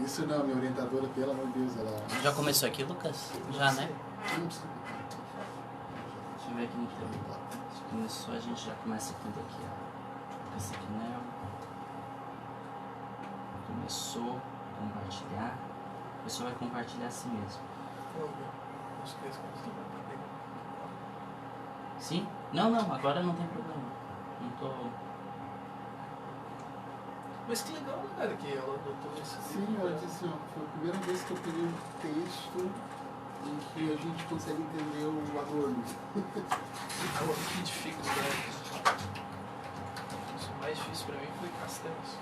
Isso não, minha orientadora, pelo amor de Deus, ela... Já começou aqui, Lucas? Já, né? Não precisa. Deixa eu ver aqui no teu. Se começou, a gente já começa tudo aqui, ó. Lucas Sequinel. Começou. Compartilhar. A pessoa vai compartilhar assim mesmo. Sim? Não, agora não tem problema. Não tô... Mas que legal, né, cara, que ela adotou esse Sim, ela disse assim, ó, foi a primeira vez que eu peguei um texto em que a gente consegue entender o adorno. Ela muito difícil, né? O mais difícil pra mim foi Castelos.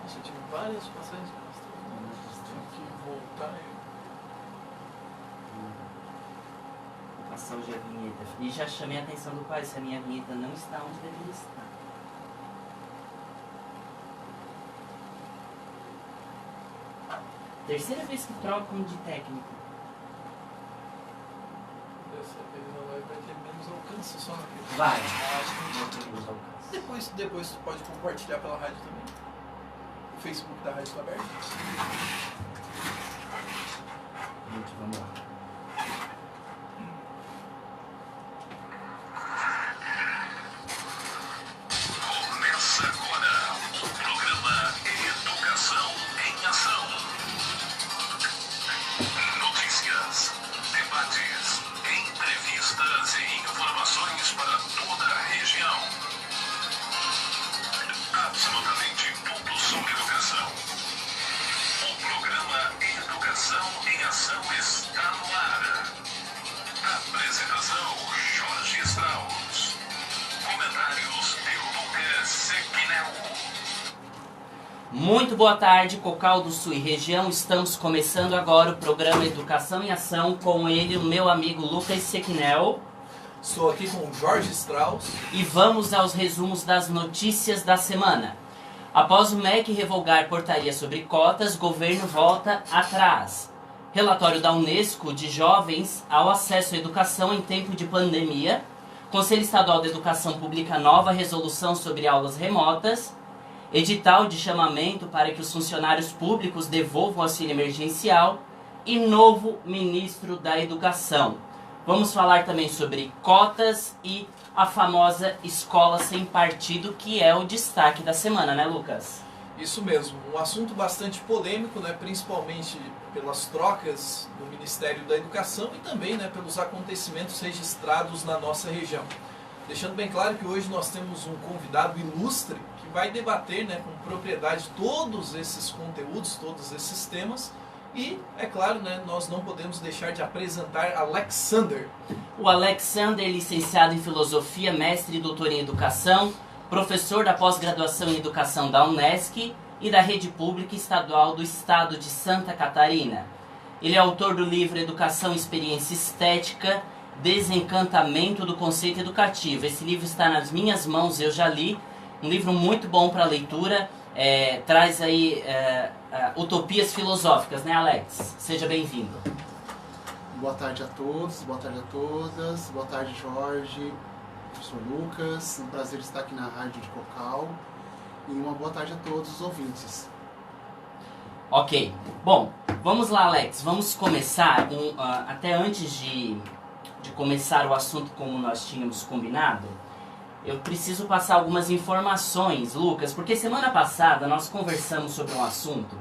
Nossa, eu tive várias passagens com Castelos. Tive que voltar e... Vou passar hoje a vinheta. E já chamei a atenção do pai se a minha vinheta não está onde deveria estar. Terceira vez que trocam de técnico. Dessa vez ela vai ter menos alcance só naquele. Vai. Acho que não tem menos alcance. Depois tu pode compartilhar pela rádio também. O Facebook da rádio está aberto. Gente, vamos lá. Começa agora o programa Educação em Ação. Notícias, debates, entrevistas e informações para toda a região. Absolutamente tudo sobre educação. O programa Educação em Ação está no ar. Apresentação Jorge Strauss. Comentários de Lucas Sequinel. Muito boa tarde, Cocal do Sul e região. Estamos começando agora o programa Educação em Ação com ele, o meu amigo Lucas Sequinel. Estou aqui com o Jorge Strauss. E vamos aos resumos das notícias da semana. Após o MEC revogar portaria sobre cotas, governo volta atrás. Relatório da Unesco de jovens ao acesso à educação em tempo de pandemia. Conselho Estadual de Educação publica nova resolução sobre aulas remotas. Edital de chamamento para que os funcionários públicos devolvam auxílio emergencial. E novo ministro da Educação. Vamos falar também sobre cotas e a famosa escola sem partido, que é o destaque da semana, né, Lucas? Isso mesmo, um assunto bastante polêmico, né, principalmente pelas trocas do Ministério da Educação e também, né, pelos acontecimentos registrados na nossa região. Deixando bem claro que hoje nós temos um convidado ilustre que vai debater, né, com propriedade todos esses conteúdos, todos esses temas. E, é claro, né, nós não podemos deixar de apresentar Alexander. O Alexander é licenciado em Filosofia, mestre e doutor em Educação, professor da pós-graduação em Educação da Unesc e da Rede Pública Estadual do Estado de Santa Catarina. Ele é autor do livro Educação e Experiência Estética, Desencantamento do Conceito Educativo. Esse livro está nas minhas mãos, eu já li. Um livro muito bom para leitura, traz aí utopias filosóficas, né, Alex? Seja bem-vindo. Boa tarde a todos, boa tarde a todas, boa tarde, Jorge, professor Lucas, um prazer estar aqui na Rádio de Cocal e uma boa tarde a todos os ouvintes. Ok, bom, vamos lá, Alex, vamos começar, até antes de começar o assunto como nós tínhamos combinado, eu preciso passar algumas informações, Lucas, porque semana passada nós conversamos sobre um assunto,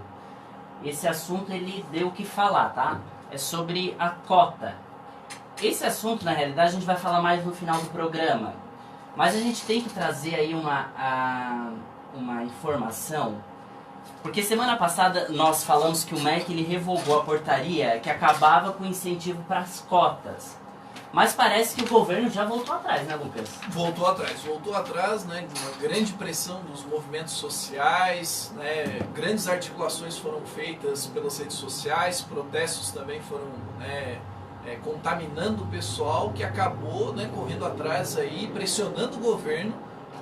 esse assunto ele deu o que falar, tá? É sobre a cota. Esse assunto, na realidade, a gente vai falar mais no final do programa, mas a gente tem que trazer aí uma informação, porque semana passada nós falamos que o MEC ele revogou a portaria que acabava com o incentivo para as cotas. Mas parece que o governo já voltou atrás, né, Lucas? Voltou atrás, né, de uma grande pressão dos movimentos sociais, né, grandes articulações foram feitas pelas redes sociais, protestos também foram, né, contaminando o pessoal, que acabou, né, correndo atrás aí, pressionando o governo,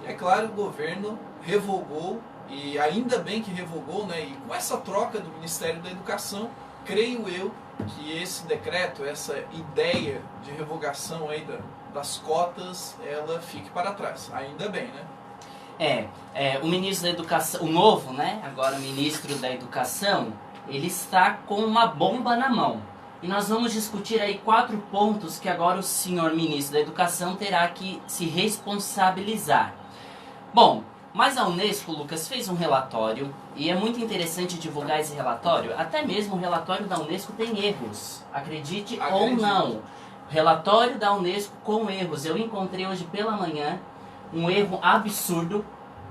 e é claro, o governo revogou, e ainda bem que revogou, né, e com essa troca do Ministério da Educação, creio eu, que esse decreto, essa ideia de revogação aí das cotas, ela fique para trás. Ainda bem, né? O ministro da Educação, o novo, né, agora o ministro da Educação, ele está com uma bomba na mão. E nós vamos discutir aí 4 pontos que agora o senhor ministro da Educação terá que se responsabilizar. Bom, mas a Unesco, Lucas, fez um relatório, e é muito interessante divulgar esse relatório. Até mesmo o relatório da Unesco tem erros, acredite ou não. Relatório da Unesco com erros. Eu encontrei hoje pela manhã um erro absurdo,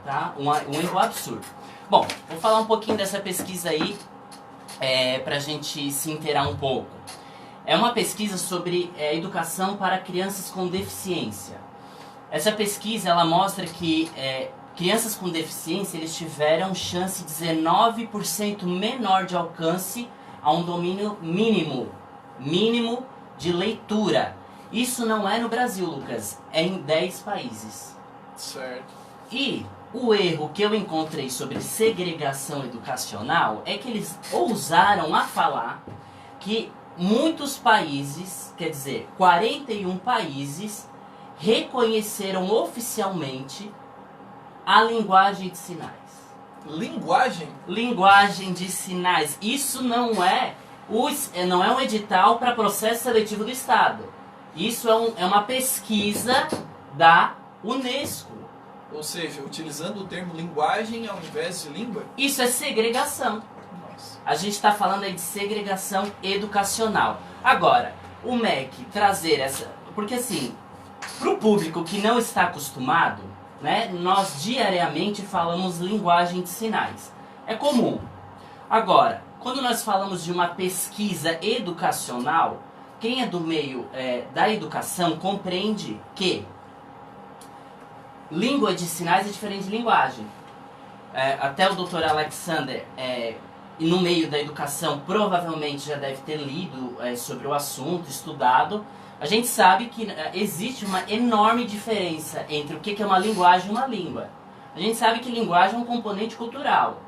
tá? Um erro absurdo. Bom, vou falar um pouquinho dessa pesquisa aí, pra gente se inteirar um pouco. É uma pesquisa sobre educação para crianças com deficiência. Essa pesquisa, ela mostra que crianças com deficiência, eles tiveram chance 19% menor de alcance a um domínio mínimo de leitura. Isso não é no Brasil, Lucas, é em 10 países. Certo. E o erro que eu encontrei sobre segregação educacional é que eles ousaram a falar que muitos países, quer dizer, 41 países, reconheceram oficialmente a linguagem de sinais. Linguagem? Linguagem de sinais. Isso não é um edital para processo seletivo do Estado. Isso é uma pesquisa da Unesco. Ou seja, utilizando o termo linguagem ao invés de língua? Isso é segregação. Nossa. A gente está falando aí de segregação educacional. Agora, o MEC trazer essa... Porque assim, para o público que não está acostumado, né, nós diariamente falamos linguagem de sinais. É comum. Agora, quando nós falamos de uma pesquisa educacional, quem é do meio da educação compreende que língua de sinais é diferente de linguagem. Até o Dr. Alexander, no meio da educação, provavelmente já deve ter lido sobre o assunto, estudado. A gente sabe que existe uma enorme diferença entre o que é uma linguagem e uma língua. A gente sabe que linguagem é um componente cultural.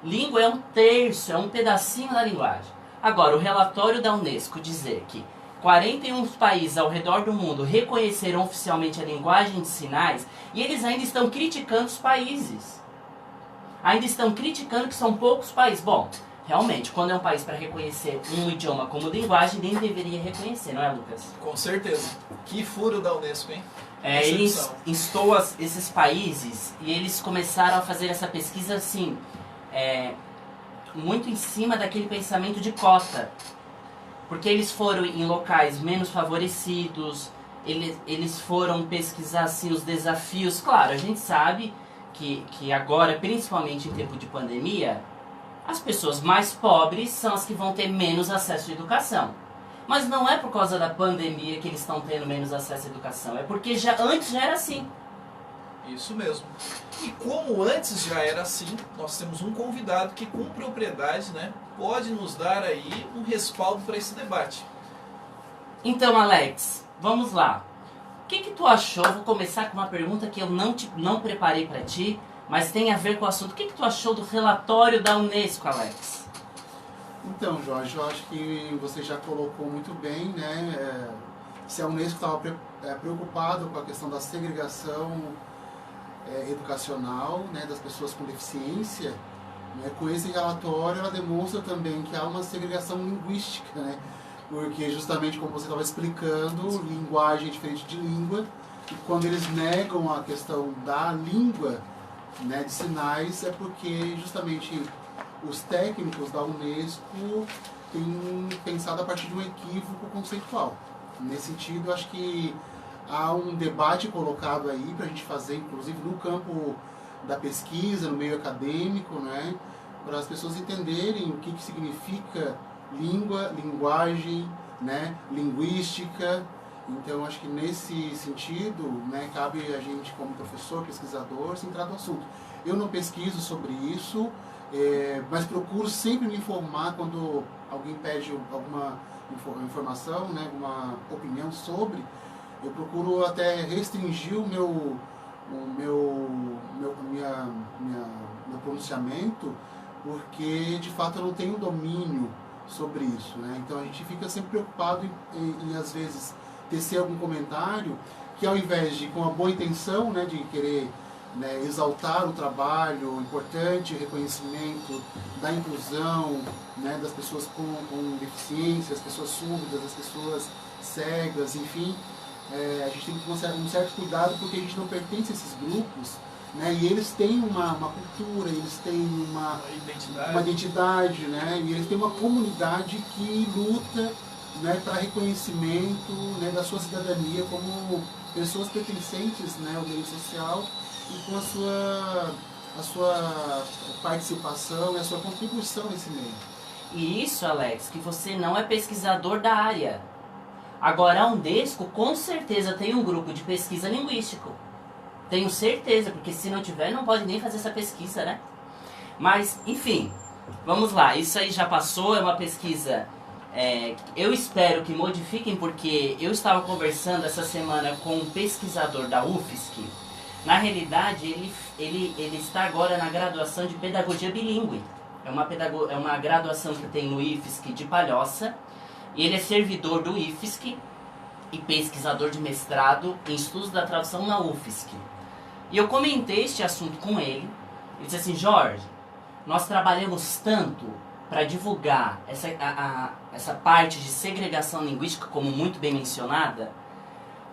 Língua é um terço, é um pedacinho da linguagem. Agora, o relatório da Unesco dizer que 41 países ao redor do mundo reconheceram oficialmente a linguagem de sinais e eles ainda estão criticando os países. Ainda estão criticando que são poucos países. Bom, realmente, quando é um país para reconhecer um idioma como linguagem, nem deveria reconhecer, não é, Lucas? Com certeza. Que furo da Unesco, hein? Ele instou esses países e eles começaram a fazer essa pesquisa assim, muito em cima daquele pensamento de cota. Porque eles foram em locais menos favorecidos, eles foram pesquisar assim, os desafios. Claro, a gente sabe que agora, principalmente em tempo de pandemia, as pessoas mais pobres são as que vão ter menos acesso à educação. Mas não é por causa da pandemia que eles estão tendo menos acesso à educação, é porque antes já era assim. Isso mesmo. E como antes já era assim, nós temos um convidado que com propriedade, né, pode nos dar aí um respaldo para esse debate. Então, Alex, vamos lá. O que tu achou? Vou começar com uma pergunta que eu não preparei para ti, mas tem a ver com o assunto. O que tu achou do relatório da Unesco, Alex? Então, Jorge, eu acho que você já colocou muito bem, né? Se a Unesco estava preocupada com a questão da segregação educacional, né, das pessoas com deficiência, né, com esse relatório ela demonstra também que há uma segregação linguística, né, porque justamente como você estava explicando, linguagem é diferente de língua, e quando eles negam a questão da língua, né, de sinais, é porque justamente os técnicos da Unesco têm pensado a partir de um equívoco conceitual. Nesse sentido, eu acho que há um debate colocado aí para a gente fazer, inclusive no campo da pesquisa, no meio acadêmico, né, para as pessoas entenderem o que significa língua, linguagem, né, linguística. Então, acho que nesse sentido, né, cabe a gente, como professor, pesquisador, se entrar no assunto. Eu não pesquiso sobre isso, mas procuro sempre me informar quando alguém pede alguma informação, né, alguma opinião sobre. Eu procuro até restringir meu pronunciamento, porque de fato eu não tenho domínio sobre isso, né? Então a gente fica sempre preocupado em às vezes tecer algum comentário que, ao invés de, com a boa intenção, né, de querer né, exaltar o trabalho importante, reconhecimento da inclusão, né, das pessoas com deficiência, das pessoas surdas, das pessoas cegas, enfim. A gente tem que ter um certo cuidado porque a gente não pertence a esses grupos, né, e eles têm uma cultura, eles têm uma identidade, né, e eles têm uma comunidade que luta, né, para reconhecimento, né, da sua cidadania como pessoas pertencentes, né, ao meio social e com a sua participação e a sua contribuição nesse meio. E isso, Alex, que você não é pesquisador da área. Agora, a Unesco com certeza tem um grupo de pesquisa linguístico. Tenho certeza, porque se não tiver, não pode nem fazer essa pesquisa, né? Mas, enfim, vamos lá. Isso aí já passou, é uma pesquisa... eu espero que modifiquem, porque eu estava conversando essa semana com um pesquisador da UFSC. Na realidade, ele está agora na graduação de Pedagogia Bilíngue. É uma graduação que tem no IFSC de Palhoça. E ele é servidor do IFSC e pesquisador de mestrado em estudos da tradução na UFSC. E eu comentei este assunto com ele. Ele disse assim: Jorge, nós trabalhamos tanto para divulgar essa parte de segregação linguística, como muito bem mencionada,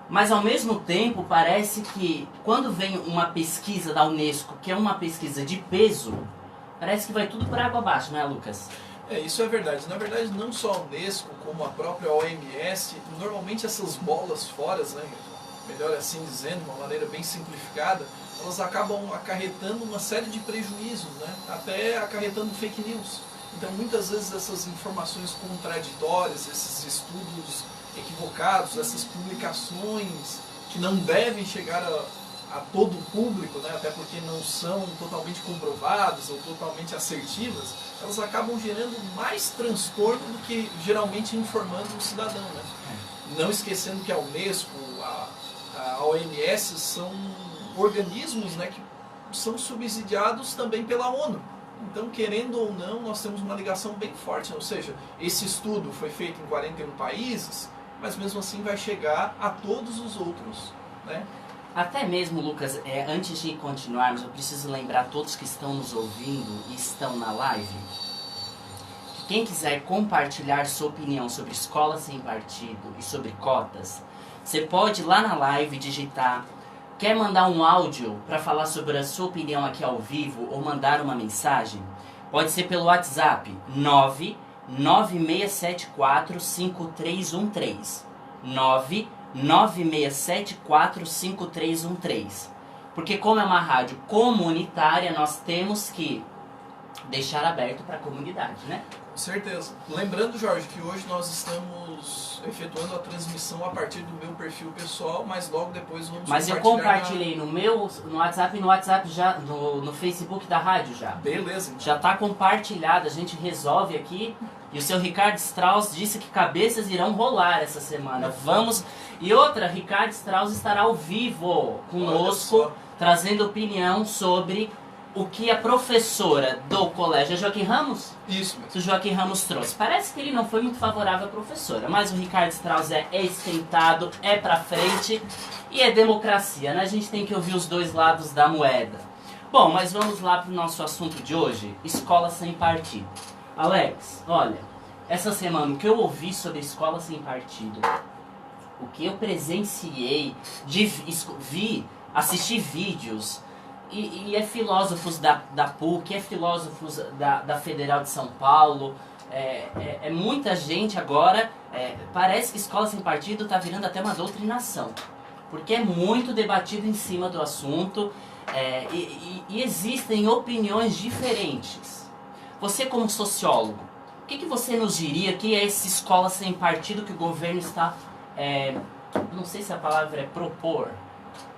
mas ao mesmo tempo parece que quando vem uma pesquisa da Unesco, que é uma pesquisa de peso, parece que vai tudo por água abaixo, não é, Lucas? Isso é verdade. Na verdade, não só a Unesco, como a própria OMS, normalmente essas bolas fora, né, melhor assim dizendo, de uma maneira bem simplificada, elas acabam acarretando uma série de prejuízos, né, até acarretando fake news. Então, muitas vezes essas informações contraditórias, esses estudos equivocados, essas publicações que não devem chegar a todo o público, né, até porque não são totalmente comprovadas ou totalmente assertivas, elas acabam gerando mais transtorno do que geralmente informando o cidadão, né? Não esquecendo que a Unesco, a OMS são organismos, né, que são subsidiados também pela ONU. Então, querendo ou não, nós temos uma ligação bem forte, ou seja, esse estudo foi feito em 41 países, mas mesmo assim vai chegar a todos os outros, né? Até mesmo, Lucas, antes de continuarmos, eu preciso lembrar a todos que estão nos ouvindo e estão na live, que quem quiser compartilhar sua opinião sobre escola sem partido e sobre cotas, você pode ir lá na live digitar, quer mandar um áudio para falar sobre a sua opinião aqui ao vivo ou mandar uma mensagem, pode ser pelo WhatsApp 996745313 996745313. Porque como é uma rádio comunitária, nós temos que deixar aberto para a comunidade, né? Com certeza. Lembrando, Jorge, que hoje nós estamos efetuando a transmissão a partir do meu perfil pessoal, mas logo depois vamos Mas eu compartilhei no WhatsApp e no WhatsApp já, no Facebook da rádio já. Beleza. Então. Já está compartilhado, a gente resolve aqui. E o seu Ricardo Strauss disse que cabeças irão rolar essa semana. Vamos... E outra, Ricardo Strauss estará ao vivo conosco, trazendo opinião sobre o que a professora do colégio Joaquim Ramos? Isso mesmo. O Joaquim Ramos trouxe. Parece que ele não foi muito favorável à professora, mas o Ricardo Strauss é esquentado, é pra frente e é democracia, né? A gente tem que ouvir os dois lados da moeda. Bom, mas vamos lá pro nosso assunto de hoje, escola sem partido. Alex, olha, essa semana o que eu ouvi sobre escola sem partido, o que eu presenciei, assisti vídeos, e é filósofos da PUC, é filósofos da Federal de São Paulo, é muita gente agora, parece que escola sem partido está virando até uma doutrinação, porque é muito debatido em cima do assunto, e existem opiniões diferentes. Você como sociólogo, o que você nos diria que é essa escola sem partido que o governo está, não sei se a palavra é propor,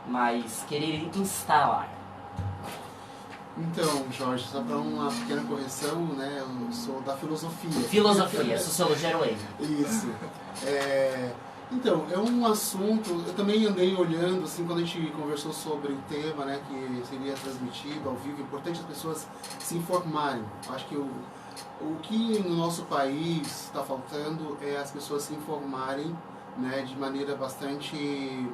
mas querer instalar? Então, Jorge, só para uma pequena correção, né, eu sou da filosofia. Filosofia, sociologia era o eixo. Isso. Então, é um assunto, eu também andei olhando, assim, quando a gente conversou sobre o tema, né, que seria transmitido ao vivo, é importante as pessoas se informarem. Acho que o que no nosso país está faltando é as pessoas se informarem, né, de maneira bastante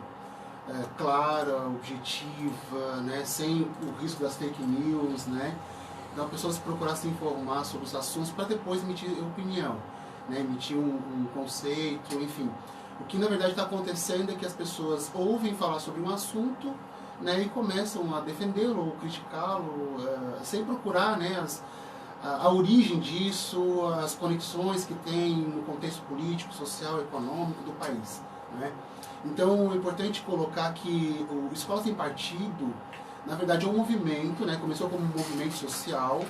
clara, objetiva, né, sem o risco das fake news, né? Então a pessoa se procurar se informar sobre os assuntos para depois emitir opinião, né, emitir um conceito, enfim. O que na verdade está acontecendo é que as pessoas ouvem falar sobre um assunto, né, e começam a defendê-lo ou criticá-lo, sem procurar, né, a origem disso, as conexões que tem no contexto político, social, econômico do país, né? Então é importante colocar que o Escola Sem Partido, na verdade, é um movimento, né, começou como um movimento social,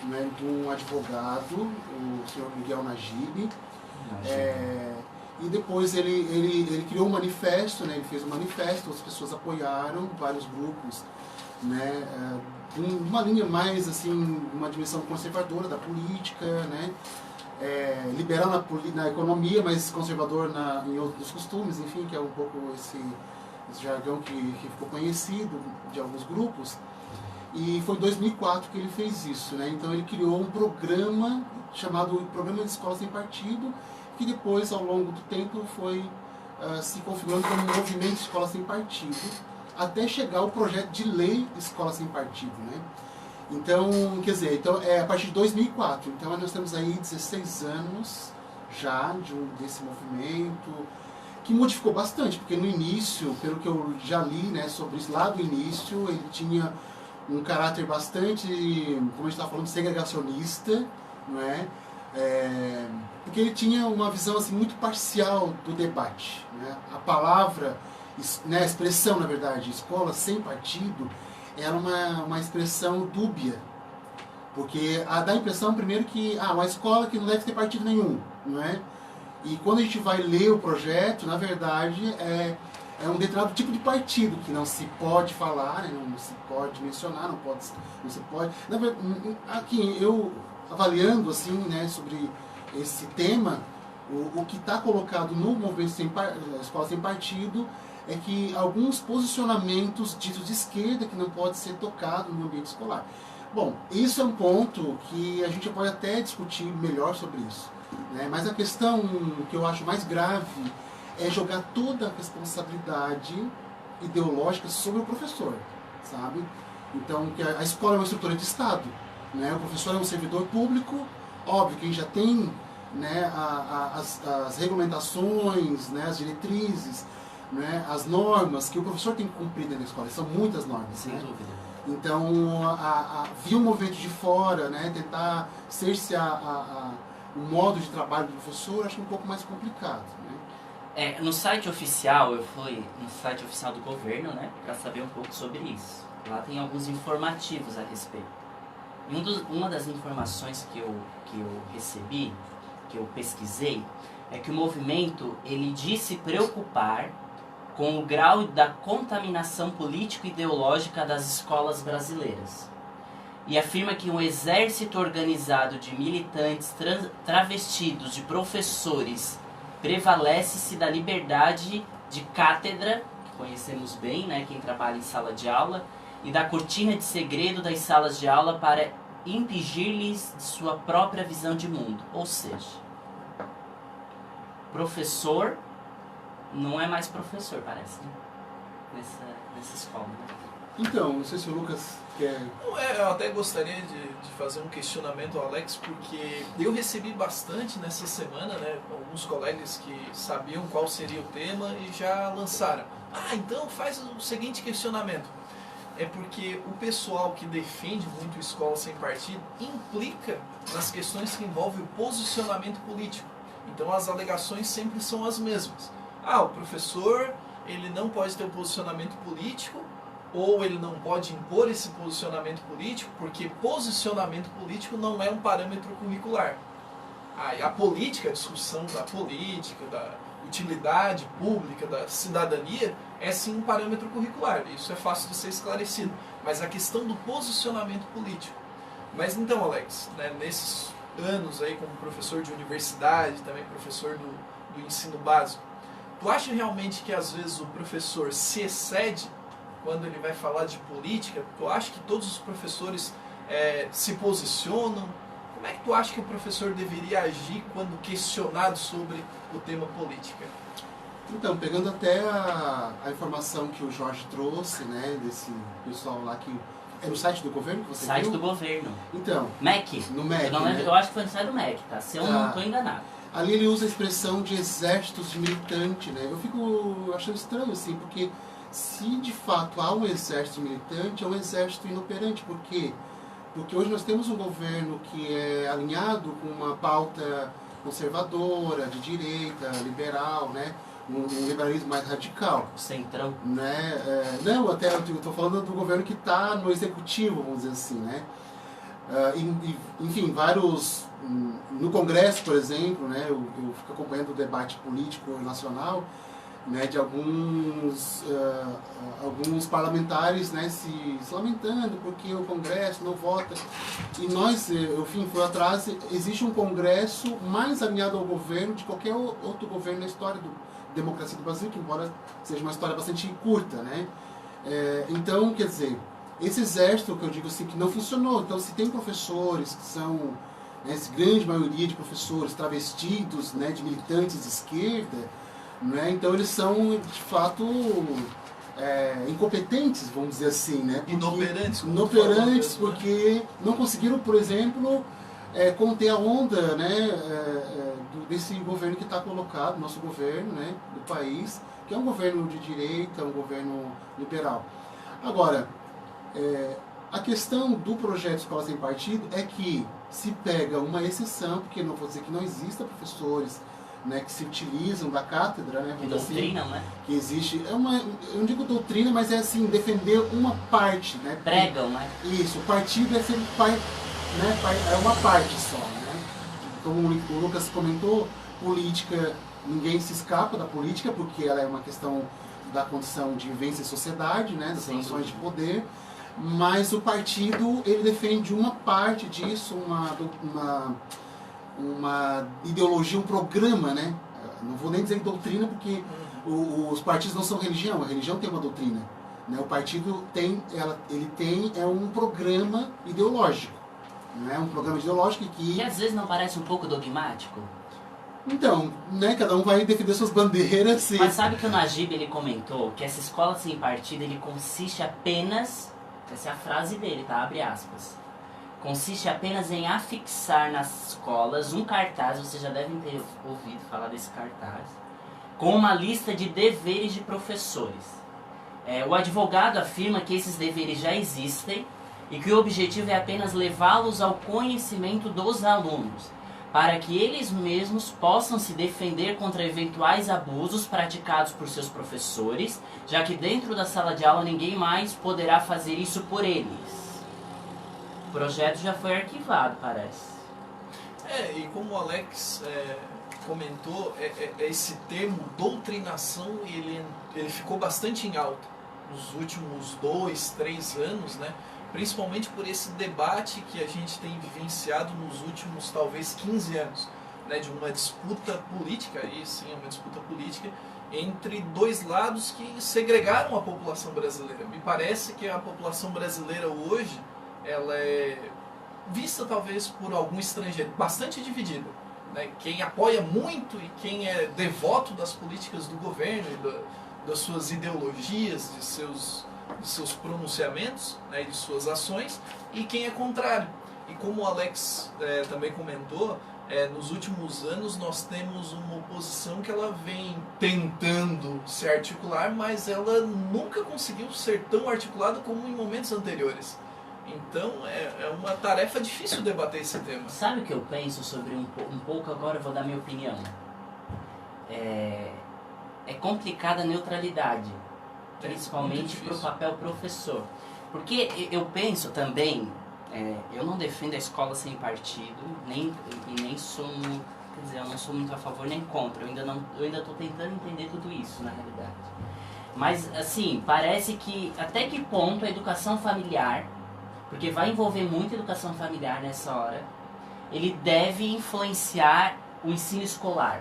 né, de um advogado, o senhor Miguel Najib, e depois ele criou um manifesto, né, ele fez um manifesto, as pessoas apoiaram, vários grupos, né, uma linha mais, assim, uma dimensão conservadora da política, né, liberal na economia, mas conservador em outros costumes, enfim, que é um pouco esse jargão que ficou conhecido de alguns grupos. E foi em 2004 que ele fez isso, né? Então ele criou um programa chamado Programa de Escola Sem Partido, que depois, ao longo do tempo, foi se configurando como um movimento de Escola Sem Partido, até chegar ao projeto de lei Escola Sem Partido, né? Então, quer dizer, é a partir de 2004. Então nós temos aí 16 anos já desse movimento, que modificou bastante, porque no início, pelo que eu já li, né, sobre isso lá do início, ele tinha um caráter bastante, como a gente está falando, segregacionista, não é? Porque ele tinha uma visão assim, muito parcial do debate, né? A palavra, né, a expressão, na verdade, escola sem partido, era uma expressão dúbia, porque dá a impressão, primeiro, que uma escola que não deve ter partido nenhum, não é? E quando a gente vai ler o projeto, na verdade, é um determinado tipo de partido que não se pode falar, né, não se pode mencionar, não se pode. Na verdade, aqui, eu avaliando assim, né, sobre esse tema, o que está colocado no movimento Escola Sem Partido é que alguns posicionamentos ditos de esquerda que não pode ser tocado no ambiente escolar. Bom, isso é um ponto que a gente pode até discutir melhor sobre isso, né? Mas a questão que eu acho mais grave é jogar toda a responsabilidade ideológica sobre o professor, sabe? Então, que a escola é uma estrutura de Estado, né? O professor é um servidor público, óbvio que a gente já tem, né, as regulamentações, né, as diretrizes, né, as normas que o professor tem que cumprir dentro da escola, são muitas normas. Sem dúvida. Então, vir um movimento de fora, né, tentar cercear o modo de trabalho do professor, acho um pouco mais complicado, né? No site oficial, eu fui no site oficial do governo, né, para saber um pouco sobre isso. Lá tem alguns informativos a respeito. E uma das informações que eu recebi, que eu pesquisei, é que o movimento ele diz se preocupar com o grau da contaminação político-ideológica das escolas brasileiras. E afirma que um exército organizado de militantes travestidos de professores prevalece-se da liberdade de cátedra, que conhecemos bem, né, quem trabalha em sala de aula, e da cortina de segredo das salas de aula para impingir-lhes de sua própria visão de mundo. Ou seja, professor não é mais professor, parece, né? Nessa escola, né? Então, não sei se o Lucas quer... Eu até gostaria de fazer um questionamento ao Alex, porque eu recebi bastante nessa semana, né, alguns colegas que sabiam qual seria o tema e já lançaram. Então faz o seguinte questionamento. É porque o pessoal que defende muito Escola Sem Partido implica nas questões que envolvem o posicionamento político. Então as alegações sempre são as mesmas. O professor ele não pode ter um posicionamento político, ou ele não pode impor esse posicionamento político, porque posicionamento político não é um parâmetro curricular. A política, a discussão da política, da utilidade pública, da cidadania, é sim um parâmetro curricular. Isso é fácil de ser esclarecido. Mas a questão do posicionamento político. Mas então, Alex, né, nesses anos aí como professor de universidade, também professor do ensino básico, tu acha realmente que às vezes o professor se excede quando ele vai falar de política? Tu acha que todos os professores se posicionam? Como é que tu acha que o professor deveria agir quando questionado sobre o tema política? Então, pegando até a informação que o Jorge trouxe, né, desse pessoal lá que... É no site do governo que você Site viu? do governo. Então, MEC. no MEC, Eu, não lembro, né? eu acho que foi no site do MEC, tá? Se eu Tá. não estou enganado. Ali ele usa a expressão de exércitos de militante, né? Eu fico achando estranho, assim, porque se de fato há um exército militante, é um exército inoperante. Por quê? Porque hoje nós temos um governo que é alinhado com uma pauta conservadora, de direita, liberal, né? Um liberalismo mais radical. Centrão. Né? Não, até eu estou falando do governo que está no executivo, vamos dizer assim, né? Enfim, vários... No Congresso, por exemplo, né, eu fico acompanhando o debate político nacional, né, de alguns parlamentares, né, se lamentando porque o Congresso não vota. E nós, enfim, fui atrás, existe um Congresso mais alinhado ao governo de qualquer outro governo na história da democracia do Brasil, que embora seja uma história bastante curta, né? Então, quer dizer, esse exército, que eu digo assim, que não funcionou. Então, se tem professores que são, né, essa grande maioria de professores travestidos, né, de militantes de esquerda, né, então eles são, de fato, incompetentes, vamos dizer assim, né? Inoperantes, porque não conseguiram, por exemplo, conter a onda, né, desse governo que está colocado, nosso governo, né, do país, que é um governo de direita, um governo liberal. Agora, a questão do projeto Escola Sem Partido é que se pega uma exceção, porque não vou dizer que não exista professores, né, que se utilizam da cátedra, né, Que doutrinam, assim, né? que existe, eu não digo doutrina, mas é assim, defender uma parte, né? Pregam, né? Isso, o partido é sempre né, é uma parte só, né? Como o Lucas comentou, política, ninguém se escapa da política, porque ela é uma questão da condição de vivência em sociedade, né, das relações de poder, mas o partido, ele defende uma parte disso, uma ideologia, um programa, né? Não vou nem dizer doutrina, porque os partidos não são religião, a religião tem uma doutrina, né? O partido tem um programa ideológico, né? Um programa ideológico E às vezes não parece um pouco dogmático? Então, né, cada um vai defender suas bandeiras. Mas sabe que o Najib, ele comentou que essa escola sem partido, ele consiste apenas, essa é a frase dele, tá? Abre aspas. Consiste apenas em afixar nas escolas um cartaz, vocês já devem ter ouvido falar desse cartaz, com uma lista de deveres de professores. O advogado afirma que esses deveres já existem e que o objetivo é apenas levá-los ao conhecimento dos alunos, para que eles mesmos possam se defender contra eventuais abusos praticados por seus professores, já que dentro da sala de aula ninguém mais poderá fazer isso por eles. O projeto já foi arquivado, parece. E como o Alex comentou, esse termo doutrinação, ele ficou bastante em alta nos últimos 2, 3 anos, né? Principalmente por esse debate que a gente tem vivenciado nos últimos, talvez, 15 anos, né, de uma disputa política, aí sim, uma disputa política, entre dois lados que segregaram a população brasileira. Me parece que a população brasileira hoje, ela é vista talvez por algum estrangeiro, bastante dividida, né? Quem apoia muito e quem é devoto das políticas do governo e das suas ideologias, de seus pronunciamentos, né, de suas ações, e quem é contrário. E como o Alex também comentou, nos últimos anos nós temos uma oposição que ela vem tentando se articular, mas ela nunca conseguiu ser tão articulada como em momentos anteriores. Então é uma tarefa difícil debater esse tema. Sabe o que eu penso sobre um pouco agora, eu vou dar minha opinião. É complicada a neutralidade, principalmente para o papel professor. Porque eu penso também, eu não defendo a escola sem partido, nem sou, quer dizer, eu não sou muito a favor nem contra, eu ainda estou tentando entender tudo isso na realidade. Mas assim, parece que até que ponto a educação familiar, porque vai envolver muita educação familiar nessa hora, ele deve influenciar o ensino escolar.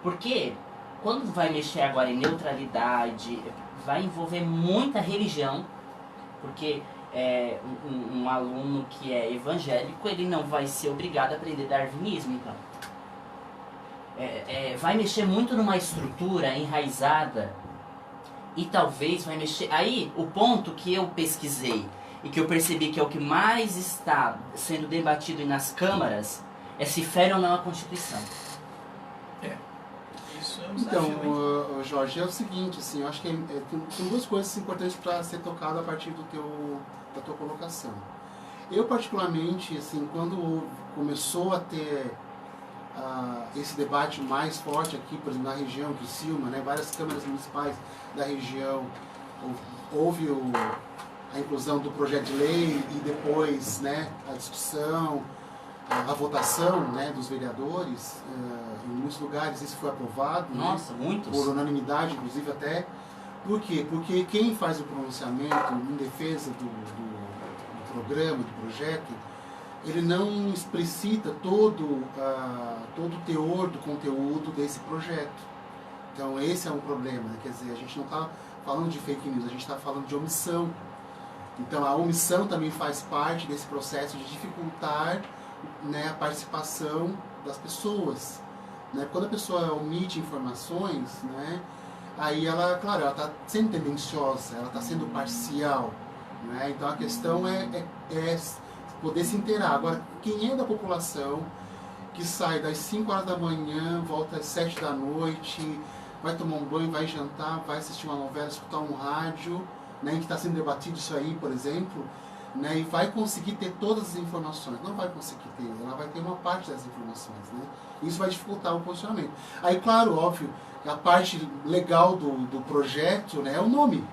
Porque quando vai mexer agora em neutralidade, vai envolver muita religião, porque um aluno que é evangélico, ele não vai ser obrigado a aprender darwinismo, então. vai mexer muito numa estrutura enraizada e talvez vai mexer... Aí, o ponto que eu pesquisei e que eu percebi que é o que mais está sendo debatido nas câmaras é se fere ou não a Constituição. Isso é um desafio. Então, Jorge, é o seguinte, assim, eu acho que tem duas coisas importantes para ser tocado a partir da tua colocação. Eu, particularmente, assim, quando começou a ter esse debate mais forte aqui, por exemplo, na região de Criciúma, né, várias câmaras municipais da região, houve a inclusão do projeto de lei e depois, né, a discussão, a votação, né, dos vereadores, em muitos lugares isso foi aprovado. Nossa, né, muitos. por unanimidade, inclusive até. Por quê? Porque quem faz o pronunciamento em defesa do programa, do projeto, ele não explicita todo o teor do conteúdo desse projeto. Então esse é um problema, né? Quer dizer, a gente não está falando de fake news, a gente está falando de omissão. Então a omissão também faz parte desse processo de dificultar, né, a participação das pessoas. Né? Quando a pessoa omite informações, né, aí ela, claro, ela está sendo tendenciosa, ela está sendo parcial. Né? Então a questão é poder se inteirar. Agora, quem é da população que sai das 5 horas da manhã, volta às 7 da noite, vai tomar um banho, vai jantar, vai assistir uma novela, escutar um rádio, né, em que está sendo debatido isso aí, por exemplo, né, e vai conseguir ter todas as informações? Não vai conseguir ter, ela vai ter uma parte das informações. Né? Isso vai dificultar o posicionamento. Aí, claro, óbvio, a parte legal do projeto, né, é o nome.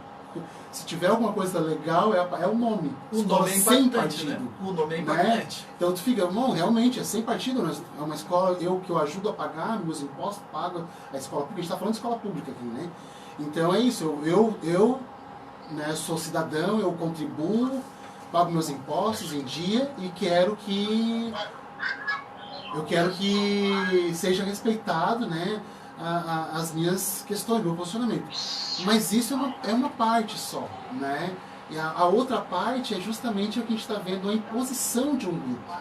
Se tiver alguma coisa legal, é o nome. O nome é sem impactante, partido. né? O nome é Né? impactante. Então tu fica, não, realmente é sem partido, é uma escola, que eu ajudo a pagar meus impostos, pago a escola pública, a gente está falando de escola pública aqui, né? Então é isso, eu né, sou cidadão, eu contribuo, pago meus impostos em dia e quero que seja respeitado, né, as minhas questões, meu posicionamento. Mas isso é uma parte só, né? E a outra parte é justamente o que a gente está vendo, a imposição de um grupo.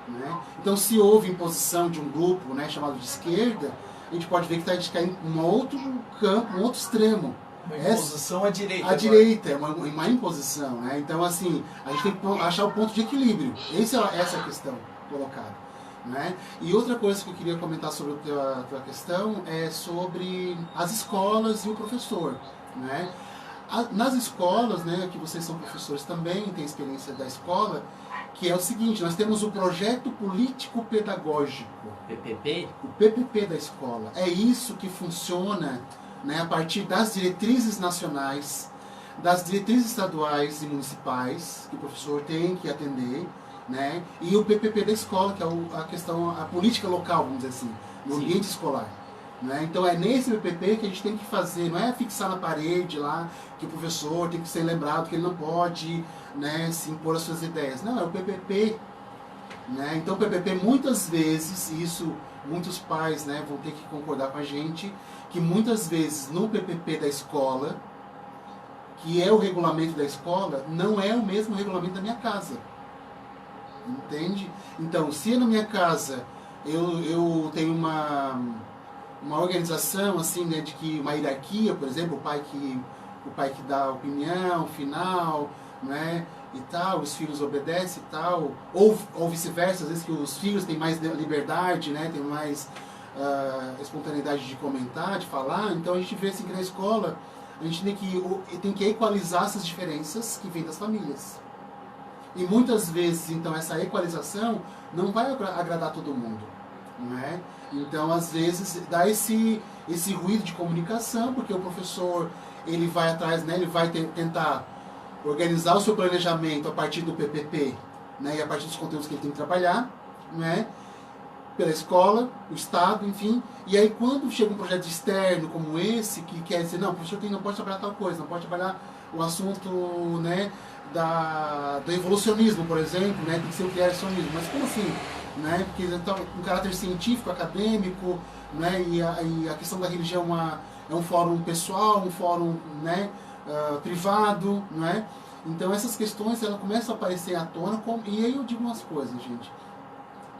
Né? Então, se houve imposição de um grupo, né, chamado de esquerda, a gente pode ver que está caindo em um outro campo, um outro extremo. Uma imposição à direita. À direita, é uma imposição. Né? Então, assim, a gente tem que achar o ponto de equilíbrio. Essa é a questão colocada. Né? E outra coisa que eu queria comentar sobre a tua questão é sobre as escolas e o professor. Né? Nas escolas, né, que vocês são professores também, têm experiência da escola, que é o seguinte, nós temos o projeto político-pedagógico. PPP? O PPP da escola. É isso que funciona, né, a partir das diretrizes nacionais, das diretrizes estaduais e municipais, que o professor tem que atender, né, e o PPP da escola, que é a política local, vamos dizer assim, no ambiente escolar. Né? Então é nesse PPP que a gente tem que fazer, não é fixar na parede lá, que o professor tem que ser lembrado que ele não pode, né, se impor as suas ideias. Não, é o PPP. Né? Então o PPP muitas vezes, isso muitos pais, né, vão ter que concordar com a gente, que muitas vezes no PPP da escola, que é o regulamento da escola, não é o mesmo regulamento da minha casa. Entende? Então, se na minha casa eu tenho uma organização, assim, né, de que uma hierarquia, por exemplo, o pai que dá a opinião final, né, e tal, os filhos obedecem e tal, ou vice-versa, às vezes que os filhos têm mais liberdade, né, têm mais espontaneidade de comentar, de falar. Então a gente vê assim que na escola a gente tem que equalizar essas diferenças que vêm das famílias. E muitas vezes, então, essa equalização não vai agradar todo mundo. Né? Então, às vezes, dá esse ruído de comunicação, porque o professor ele vai atrás, né, ele vai tentar organizar o seu planejamento a partir do PPP, né, e a partir dos conteúdos que ele tem que trabalhar, né, pela escola, o Estado, enfim. E aí, quando chega um projeto externo como esse, que quer dizer, não, o professor não pode trabalhar tal coisa, não pode trabalhar o assunto, né, do evolucionismo, por exemplo, né, tem que ser o criacionismo. Mas como assim? Né, porque então, um caráter científico, acadêmico, né, e a questão da religião é um fórum pessoal, um fórum, né, privado, né? Então essas questões elas começam a aparecer à tona, e aí eu digo umas coisas, gente.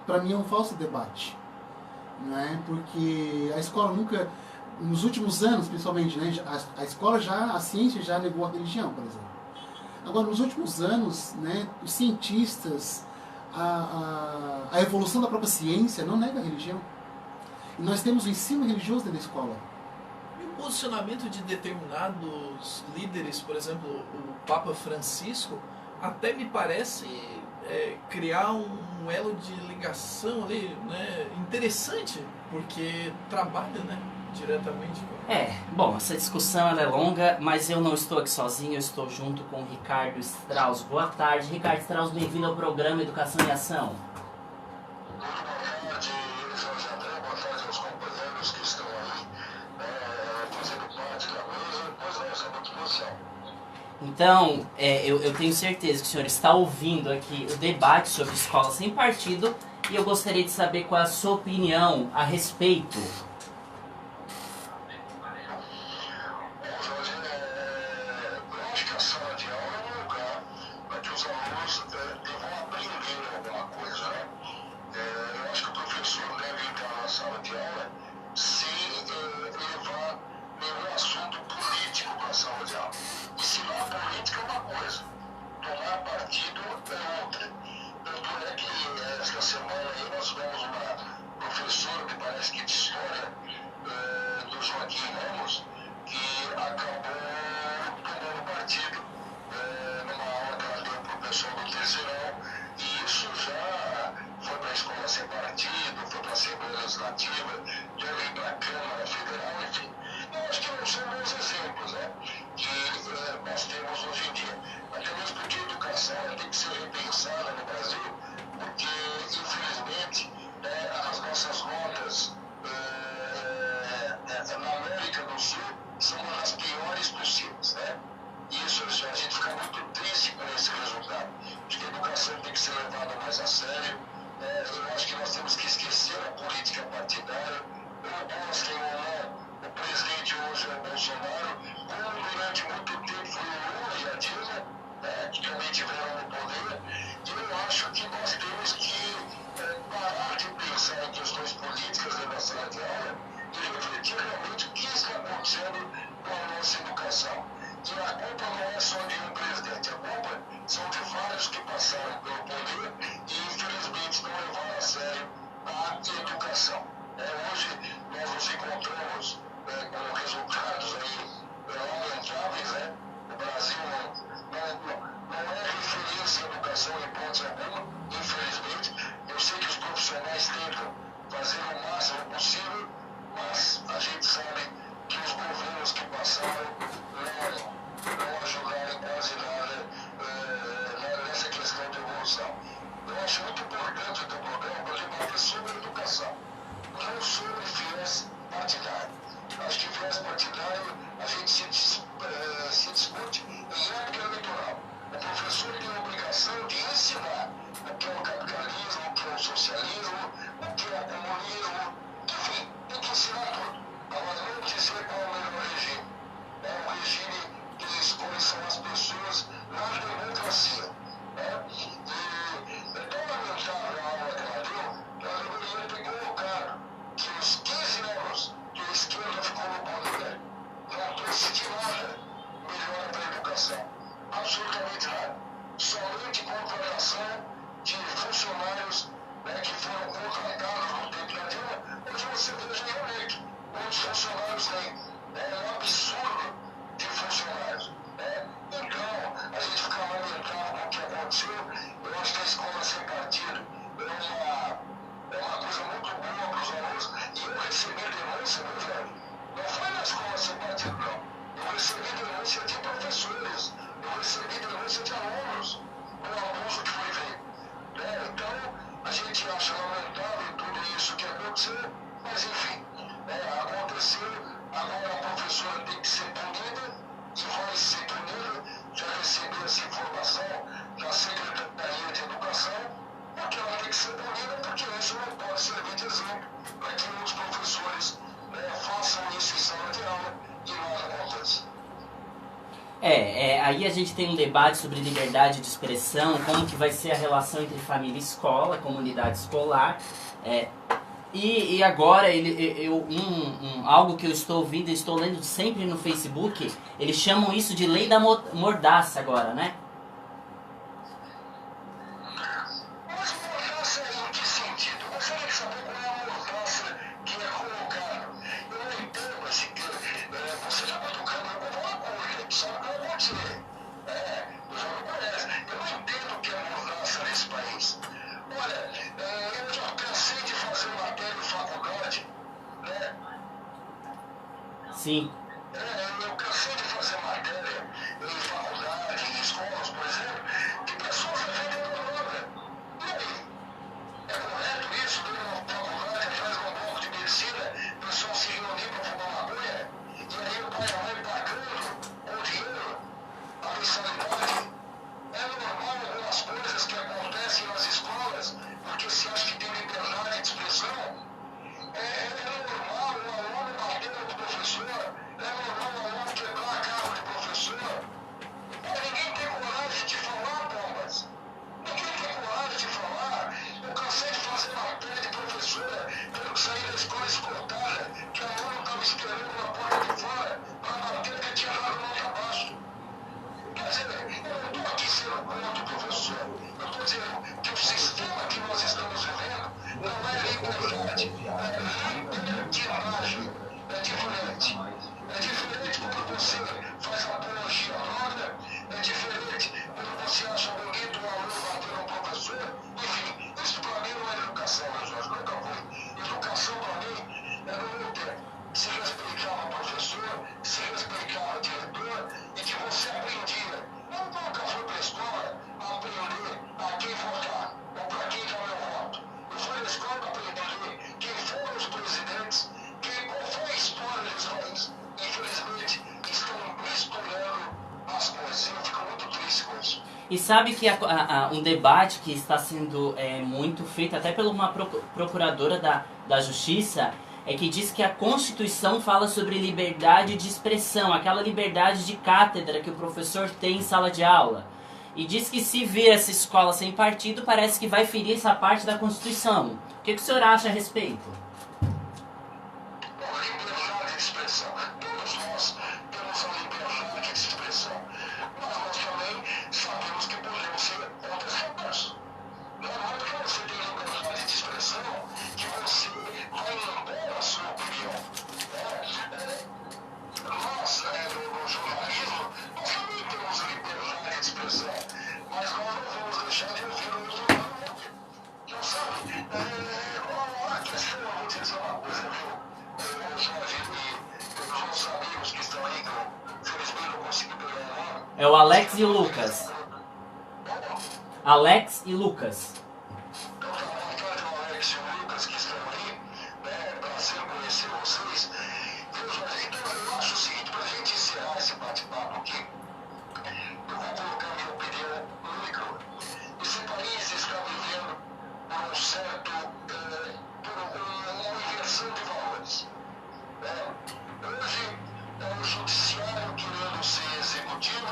Para mim é um falso debate. né? Porque a escola nunca, nos últimos anos principalmente, né? A escola a ciência já negou a religião, por exemplo. Agora, nos últimos anos, né, os cientistas, a evolução da própria ciência não nega a religião. E nós temos o ensino religioso dentro da escola. E o posicionamento de determinados líderes, por exemplo, o Papa Francisco, até me parece criar um elo de ligação ali, né, interessante, porque trabalha, né, diretamente com... Bom, essa discussão ela é longa, mas eu não estou aqui sozinho, eu estou junto com o Ricardo Strauss. Boa tarde, Ricardo Strauss, bem-vindo ao programa Educação em Ação. Boa tarde, Jorge André, boa tarde aos companheiros que estão aí, fazendo parte da mesa, pois nós estamos à disposição. Então, eu tenho certeza que o senhor está ouvindo aqui o debate sobre escola sem partido e eu gostaria de saber qual é a sua opinião a respeito. Jorge, eu acho que a sala de aula é um lugar para que os alunos devam aprender alguma coisa, né? Eu acho que o professor deve entrar na sala de aula sem levar nenhum assunto político para a sala de aula. Ensinar política é uma coisa, tomar partido é outra. Tanto é que esta semana aí nós vemos uma professora, me parece que de história, do Joaquim Ramos, que acabou tomando partido numa aula que ela deu para o pessoal do terceirão, e isso já foi para a escola sem partido, foi para a Assembleia Legislativa, deve ir para a Câmara Federal, enfim. Eu acho que não são bons exemplos, né, que nós temos hoje em dia. Até mesmo porque a educação tem que ser repensada no Brasil, porque, infelizmente, as nossas notas na América do Sul são uma das piores possíveis, né? Isso, a gente fica muito triste com esse resultado. Acho que a educação tem que ser levada mais a sério. Eu acho que nós temos que esquecer a política partidária. Ou gostem ou não, o presidente hoje é o Bolsonaro, como durante muito tempo foi o Lula e a Dilma, que também tiveram no poder. E eu acho que nós temos que parar de pensar em questões políticas dentro da sala de aula e refletir realmente o que está acontecendo com a nossa educação. E a culpa não é só de um presidente, a culpa são de vários que passaram pelo poder e infelizmente não levaram a sério a educação. Hoje nós nos encontramos com resultados aí lamentáveis, né? O Brasil não é referência à educação em hipótese alguma, infelizmente. Eu sei que os profissionais tentam fazer o máximo possível, mas a gente sabe que os governos que passaram não ajudaram em quase nada nessa questão de evolução. Eu acho muito importante o teu programa para debater sobre a educação, não sobre viés partidário. Acho que viés partidário a gente se discute em época eleitoral. O professor tem a obrigação de ensinar o que é o capitalismo, o que é o socialismo, o que é o comunismo, enfim, tem que ensinar tudo. Agora, não dizer qual é o melhor regime. O regime que escolhe são as pessoas na democracia. E é tão lamentável a aula que ela deu, que ela deveria ter colocado que os 15 anos que a esquerda ficou no poder não trouxe de nada melhor para a educação. Absolutamente nada. Somente contratação de funcionários que foram contratados no tempo da Dilma, onde você veja realmente quantos funcionários tem. É um absurdo de funcionários. Então, a gente fica lamentável com o que aconteceu. Eu acho que a escola sem partido é uma coisa muito boa para os alunos. E eu recebi denúncia, meu velho, não foi na escola sem partido, não. Eu recebi denúncia de professores, eu recebi denúncia de alunos do abuso que foi feito. Então, a gente acha lamentável tudo isso que aconteceu, mas enfim, aconteceu, agora a professora tem que ser punida e vai ser punida. Já recebi essa informação da Secretaria de Educação, porque ela tem que ser punida, porque isso não pode servir de exemplo para que os professores façam isso em sala de aula e nada aconteça. Aí a gente tem um debate sobre liberdade de expressão, como que vai ser a relação entre família e escola, comunidade escolar. E agora, algo que eu estou ouvindo e estou lendo sempre no Facebook, eles chamam isso de lei da mordaça agora, né? Mas mordaça em que sentido? Você tem que saber qual é a mordaça que é colocada. Eu não entendo esse que você está cutucando alguma coisa, sabe o que vai acontecer. Eu já me conhece. Eu não entendo o que é mordaça nesse país. Olha, eu já cansei de fazer matéria em faculdade, né? Sim. Eu cansei de fazer matéria em faculdade, em escolas, por exemplo, de pessoas defendendo a droga. E aí? É correto isso? Dentro da faculdade, atrás de um bloco de medicina, o pessoal se reunir para fumar maconha? E aí o pai e a mãe pagando com dinheiro a mensalidade? É normal algumas coisas que acontecem nas escolas, porque se acha que tem liberdade de expressão? É normal o aluno bater no professor? É normal o aluno quebrar carro de professor? Ninguém tem coragem de falar, bombas. Ninguém tem coragem de falar. Eu cansei de fazer matéria de professora, tendo que sair da escola escoltada, que o aluno estava esperando na porta de fora para bater que tinha dado nota abaixo. Quer dizer, eu não estou aqui sendo contra o professor. Eu estou dizendo que o sistema que nós estamos vivendo não é liberdade, é libertinagem. É diferente. É diferente quando você faz apologia à droga, é diferente quando você acha bonito um aluno bater no professor. Enfim, isso para mim não é educação, meu Jorge, nunca foi. Educação para mim é no meu tempo. Se respeitava o professor, se respeitava o diretor e que você aprendia. Eu nunca fui para a escola aprender a quem votar ou para quem dar meu voto. Eu fui na escola para aprender quem foram os presidentes, qual foi a história desse país. Infelizmente, estão misturando as coisas. Eu fico muito triste com isso. E sabe que um debate que está sendo muito feito até por uma procuradora da Justiça é que diz que a Constituição fala sobre liberdade de expressão, aquela liberdade de cátedra que o professor tem em sala de aula. E diz que se vir essa escola sem partido, parece que vai ferir essa parte da Constituição. O que o senhor acha a respeito? Liberdade de expressão. Todos nós temos a liberdade de expressão. Mas nós também sabemos que podemos ser contestados. Não é porque você tem liberdade de expressão que você vai impor a sua opinião. Nós, no jornalismo, nós também temos liberdade de expressão. Mas nós não vamos deixar de ouvir o outro lado. Não sabe? A questão, eu vou te dizer uma coisa, viu? Eu só digo que os nossos amigos que estão aí, que eu felizmente não consegui pegar o nome. É o Alex e o Lucas. Alex e Lucas. Então, tá bom, então, o Alex e o Lucas que estão aí, né? Prazer conhecer vocês. Então, eu acho o seguinte, pra gente encerrar esse bate-papo aqui, eu vou colocar minha opinião no micro. Esse país está vivendo por um certo, por uma inversão de valores. Hoje é o judiciário querendo ser executivo,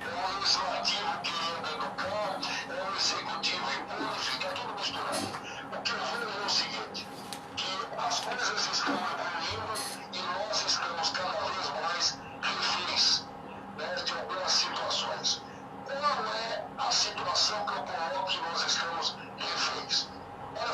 é o legislativo querendo educar, é o executivo impondo, fica tudo misturado. O que eu vejo é o seguinte, que as coisas estão evoluindo e nós estamos cada vez mais reféns, né, de algumas situações. Qual é a situação que eu coloco que nós estamos reféns? Olha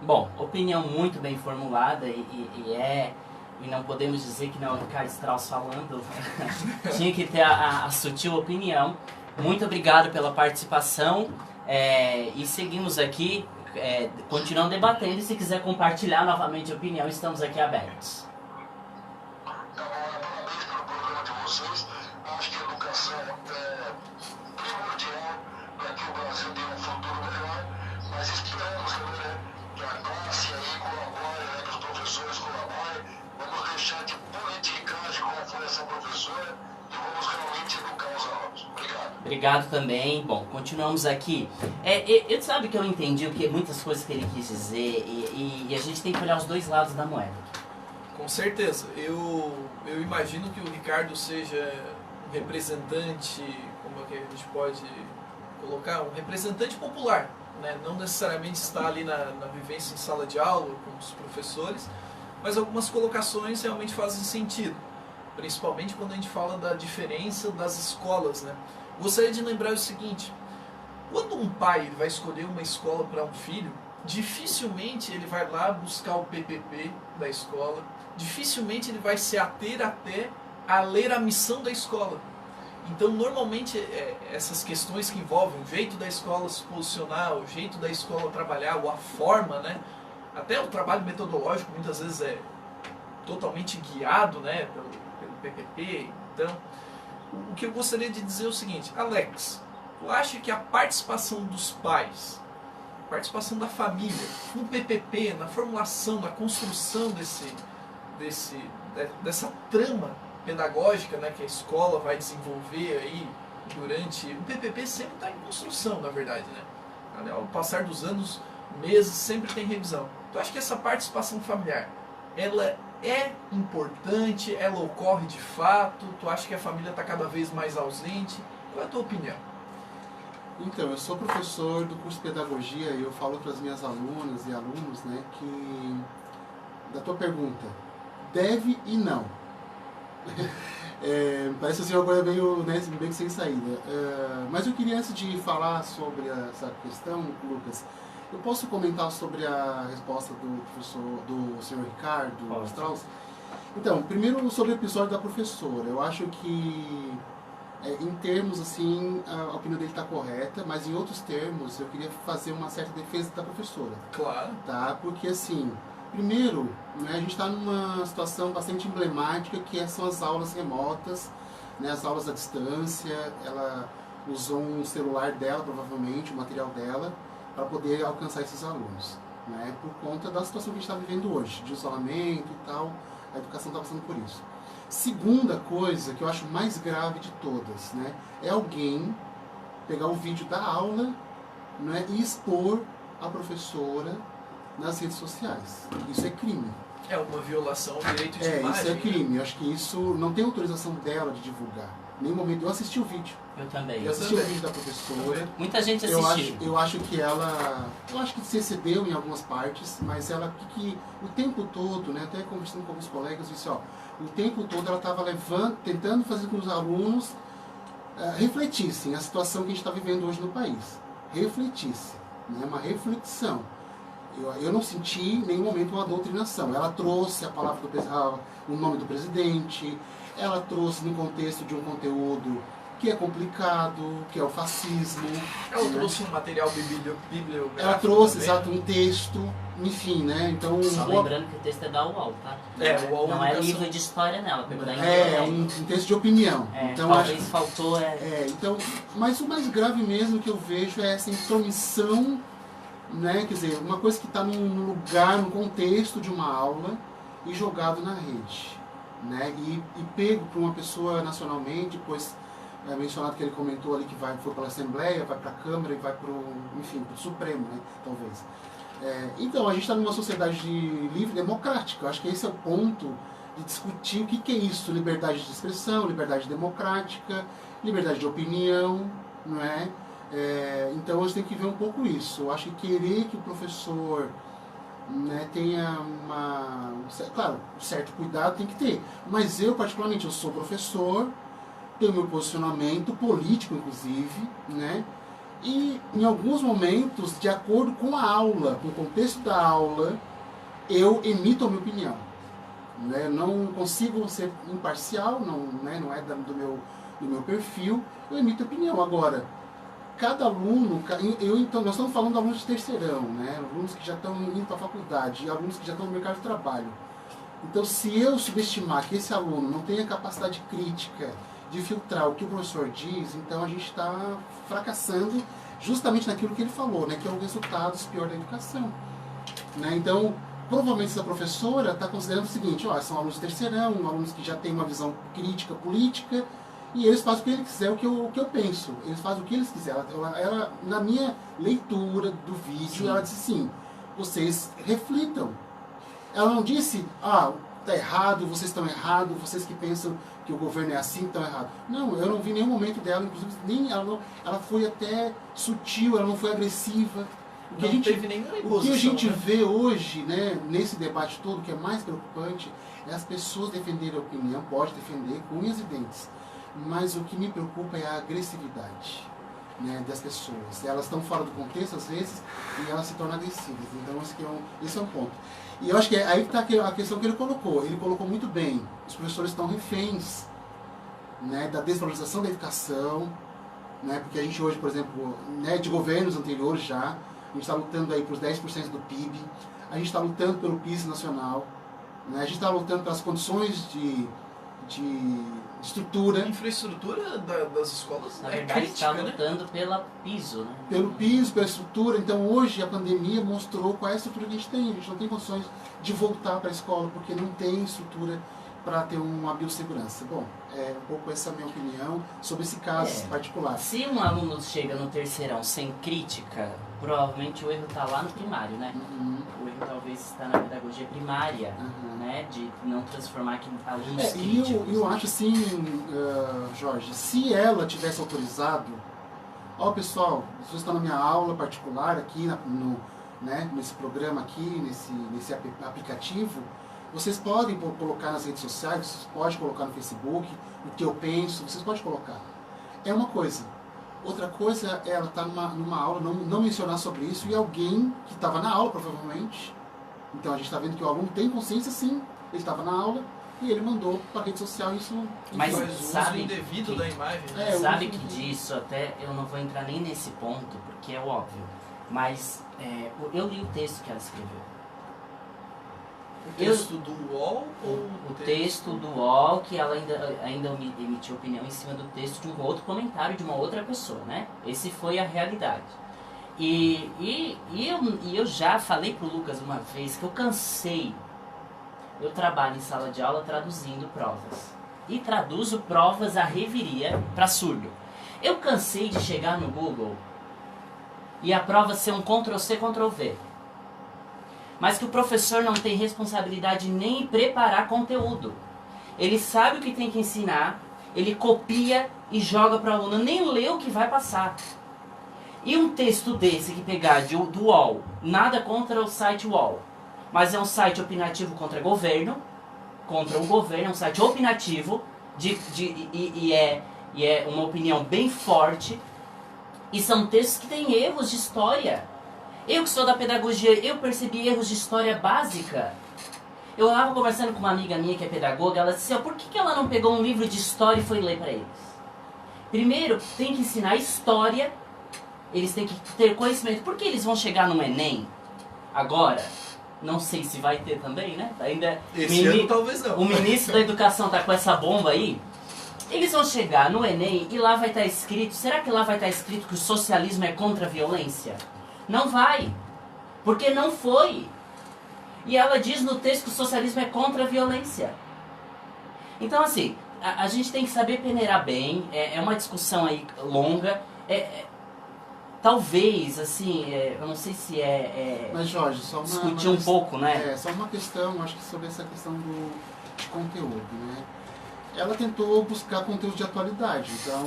Bom, opinião muito bem formulada e não podemos dizer que não é o Ricardo Strauss falando. Tinha que ter a sutil opinião. Muito obrigado pela participação e seguimos aqui, continuando debatendo, e se quiser compartilhar novamente a opinião, estamos aqui abertos. Parabéns pelo programa de vocês. Acho que a educação é primordial para que o Brasil tenha um futuro melhor, mas esperamos, né, que a classe aí colabore, né, que os professores colaborem. Vamos deixar de politicagem como foi essa professora e vamos realmente educar os alunos. Obrigado. Obrigado também. Bom, continuamos aqui. Eu sabe que eu entendi muitas coisas que ele quis dizer e a gente tem que olhar os dois lados da moeda. Com certeza. Eu imagino que o Ricardo seja um representante, como é que a gente pode colocar, um representante popular, né? Não necessariamente está ali na vivência em sala de aula com os professores, mas algumas colocações realmente fazem sentido, principalmente quando a gente fala da diferença das escolas, né? Gostaria de lembrar o seguinte: quando um pai vai escolher uma escola para um filho, dificilmente ele vai lá buscar o PPP da escola, dificilmente ele vai se ater até a ler a missão da escola. Então, normalmente, essas questões que envolvem o jeito da escola se posicionar, o jeito da escola trabalhar, ou a forma, né? Até o trabalho metodológico muitas vezes é totalmente guiado, né, pelo PPP. Então, o que eu gostaria de dizer é o seguinte: Alex, tu acha que a participação dos pais, a participação da família no PPP, na formulação, na construção dessa trama pedagógica, né, que a escola vai desenvolver aí durante... O PPP sempre está em construção, na verdade, né? Ao passar dos anos, meses, sempre tem revisão. Tu acha que essa participação familiar, ela é importante, ela ocorre de fato? Tu acha que a família está cada vez mais ausente? Qual é a tua opinião? Então, eu sou professor do curso de Pedagogia e eu falo para as minhas alunas e alunos, né, que da tua pergunta, deve e não. Parece assim uma coisa meio, né, bem sem saída. Mas eu queria, antes de falar sobre essa questão, Lucas, eu posso comentar sobre a resposta do senhor Ricardo Strauss? Então, primeiro sobre o episódio da professora. Eu acho que, em termos assim, a opinião dele está correta, mas em outros termos eu queria fazer uma certa defesa da professora. Claro. Tá? Porque assim, primeiro, né, a gente está numa situação bastante emblemática, que são as aulas remotas, né, as aulas à distância. Ela usou um celular dela, provavelmente, o material dela, para poder alcançar esses alunos, né, por conta da situação que a gente está vivendo hoje, de isolamento e tal. A educação está passando por isso. Segunda coisa, que eu acho mais grave de todas, né, é alguém pegar o vídeo da aula, né, e expor a professora nas redes sociais. Isso é crime. É uma violação ao direito de imagem. Isso é crime. Eu acho que isso não tem autorização dela de divulgar. Em nenhum momento. Eu assisti o vídeo. Eu também. Eu assisti o vídeo da professora. Muita gente assistiu. Eu acho que ela... Eu acho que se excedeu em algumas partes, mas ela que o tempo todo, né, até conversando com alguns colegas, disse, ó, o tempo todo ela estava tentando fazer com que os alunos refletissem a situação que a gente está vivendo hoje no país. Refletissem. Né, uma reflexão. Eu não senti em nenhum momento uma doutrinação. Ela trouxe a palavra o nome do presidente, ela trouxe no contexto de um conteúdo que é complicado, que é o fascismo. Ela, né, trouxe um material bibliográfico. Ela trouxe, também, exato, um texto, enfim, né? Então, só lembrando que o texto é da UOL, tá? O UOL não é livro de história, não. É um texto de opinião. Então, talvez faltou... então, mas o mais grave mesmo que eu vejo é essa intromissão, né? Quer dizer, uma coisa que está num lugar, num contexto de uma aula e jogado na rede, né? E pego por uma pessoa nacionalmente, depois mencionado que ele comentou ali que foi para a Assembleia, vai para a Câmara e vai para o Supremo, né? Talvez. Então, a gente está numa sociedade livre, democrática. Eu acho que esse é o ponto de discutir o que é isso: liberdade de expressão, liberdade democrática, liberdade de opinião, não é? Então a gente tem que ver um pouco isso. Eu acho que querer que o professor, né, tenha claro, um certo cuidado tem que ter, mas eu particularmente, eu sou professor, tenho meu posicionamento político inclusive, né, E em alguns momentos, de acordo com a aula, com o contexto da aula, eu emito a minha opinião. Né? Não consigo ser imparcial, não, né? Não é do meu perfil, eu emito opinião. Agora, cada aluno, então, nós estamos falando de alunos de terceirão, né? Alunos que já estão indo para a faculdade, e alunos que já estão no mercado de trabalho. Então, se eu subestimar que esse aluno não tem a capacidade crítica de filtrar o que o professor diz, então a gente está fracassando justamente naquilo que ele falou, né? Que é o resultado pior da educação. Né? Então, provavelmente essa professora está considerando o seguinte, ó, são alunos de terceirão, alunos que já têm uma visão crítica, política, e eles fazem o que eles quiserem, o que eu penso. Eles fazem o que eles quiserem. Ela, na minha leitura do vídeo, ela disse assim, vocês reflitam. Ela não disse, tá errado, vocês estão errados, vocês que pensam que o governo é assim estão errados. Não, eu não vi nenhum momento dela, inclusive, ela foi até sutil, ela não foi agressiva. O que a gente vê hoje, né, nesse debate todo, que é mais preocupante, é as pessoas defenderem a opinião, pode defender com unhas e dentes. Mas o que me preocupa é a agressividade, né, das pessoas. Elas estão fora do contexto, às vezes, e elas se tornam agressivas. Então, esse é um ponto. E eu acho que é aí que está a questão que ele colocou. Ele colocou muito bem. Os professores estão reféns, né, da desvalorização da educação, né, porque a gente hoje, por exemplo, né, de governos anteriores já, a gente está lutando aí por 10% do PIB, a gente está lutando pelo PIS nacional, né, a gente está lutando pelas condições de estrutura. A infraestrutura das escolas na é verdade crítica, está lutando pelo piso, né? Pelo piso, pela estrutura. Então hoje a pandemia mostrou qual é a estrutura que a gente tem. A gente não tem condições de voltar para a escola porque não tem estrutura para ter uma biossegurança. Bom, é um pouco essa a minha opinião sobre esse caso particular. Se um aluno chega no terceirão sem crítica, provavelmente o erro está lá no primário, né? O erro talvez está na pedagogia primária, né? De não transformar aqui em alunos críticos. E eu acho assim, Jorge, se ela tivesse autorizado, pessoal, você está na minha aula particular aqui, né, nesse programa aqui, nesse aplicativo, vocês podem colocar nas redes sociais, vocês podem colocar no Facebook, o que eu penso, vocês podem colocar. É uma coisa. Outra coisa é ela estar numa aula, não mencionar sobre isso, e alguém que estava na aula, provavelmente, então a gente está vendo que o aluno tem consciência, sim, ele estava na aula, e ele mandou para a rede social isso. Mas uso indevido da imagem. Né? Sabe que disso, até eu não vou entrar nem nesse ponto, porque é óbvio, mas eu li o texto que ela escreveu. O texto do UOL ou o texto do UOL, que ela ainda emitiu opinião em cima do texto de um outro comentário de uma outra pessoa, né? Esse foi a realidade. E eu já falei pro Lucas uma vez que eu cansei. Eu trabalho em sala de aula traduzindo provas. E traduzo provas à reveria para surdo. Eu cansei de chegar no Google e a prova ser um Ctrl+C, Ctrl+V. Mas que o professor não tem responsabilidade nem em preparar conteúdo. Ele sabe o que tem que ensinar, ele copia e joga para o aluno, nem lê o que vai passar. E um texto desse que pegar do UOL, nada contra o site UOL, mas é um site opinativo contra o governo, é um site opinativo, e é uma opinião bem forte, e são textos que têm erros de história. Eu que sou da pedagogia, eu percebi erros de história básica. Eu estava conversando com uma amiga minha que é pedagoga, ela disse, por que ela não pegou um livro de história e foi ler para eles? Primeiro, tem que ensinar história, eles têm que ter conhecimento. Por que eles vão chegar no Enem agora? Não sei se vai ter também, né? Ainda esse ano talvez não. O ministro da Educação está com essa bomba aí. Eles vão chegar no Enem e lá vai estar escrito, será que lá vai estar escrito que o socialismo é contra a violência? Não vai, porque não foi. E ela diz no texto que o socialismo é contra a violência. Então, assim, a gente tem que saber peneirar bem, é uma discussão aí longa, talvez, assim, eu não sei se Mas, Jorge, discutir um pouco, né? Só uma questão, acho que sobre essa questão de conteúdo, né? Ela tentou buscar conteúdo de atualidade, então,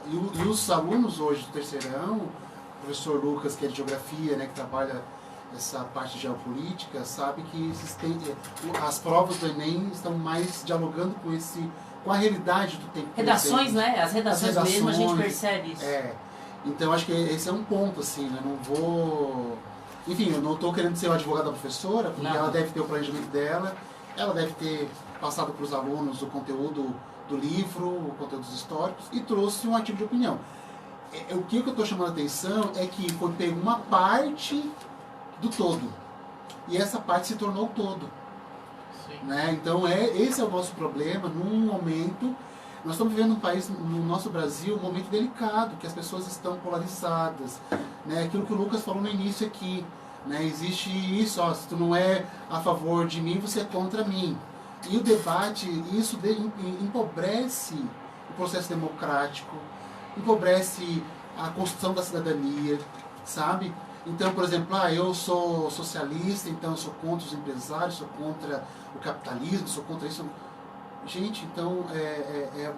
e os alunos hoje do terceirão, o professor Lucas, que é de geografia, né, que trabalha essa parte de geopolítica, sabe que as provas do Enem estão mais dialogando com a realidade do tempo. Redações, né? As redações mesmo, a gente percebe isso. Então acho que esse é um ponto, assim, né? Não vou... Enfim, eu não estou querendo ser o advogado da professora, porque ela deve ter o planejamento dela, ela deve ter passado para os alunos o conteúdo do livro, conteúdos históricos, e trouxe um artigo de opinião. O que eu estou chamando a atenção é que foi pego uma parte do todo, e essa parte se tornou o todo. Né? Então esse é o nosso problema num momento... Nós estamos vivendo um país, no nosso Brasil, um momento delicado, que as pessoas estão polarizadas. Né? Aquilo que o Lucas falou no início aqui. Né? Existe isso, ó, se tu não é a favor de mim, você é contra mim. E o debate, isso empobrece o processo democrático, empobrece a construção da cidadania, sabe? Então, por exemplo, eu sou socialista, então eu sou contra os empresários, sou contra o capitalismo, sou contra isso... Gente, então é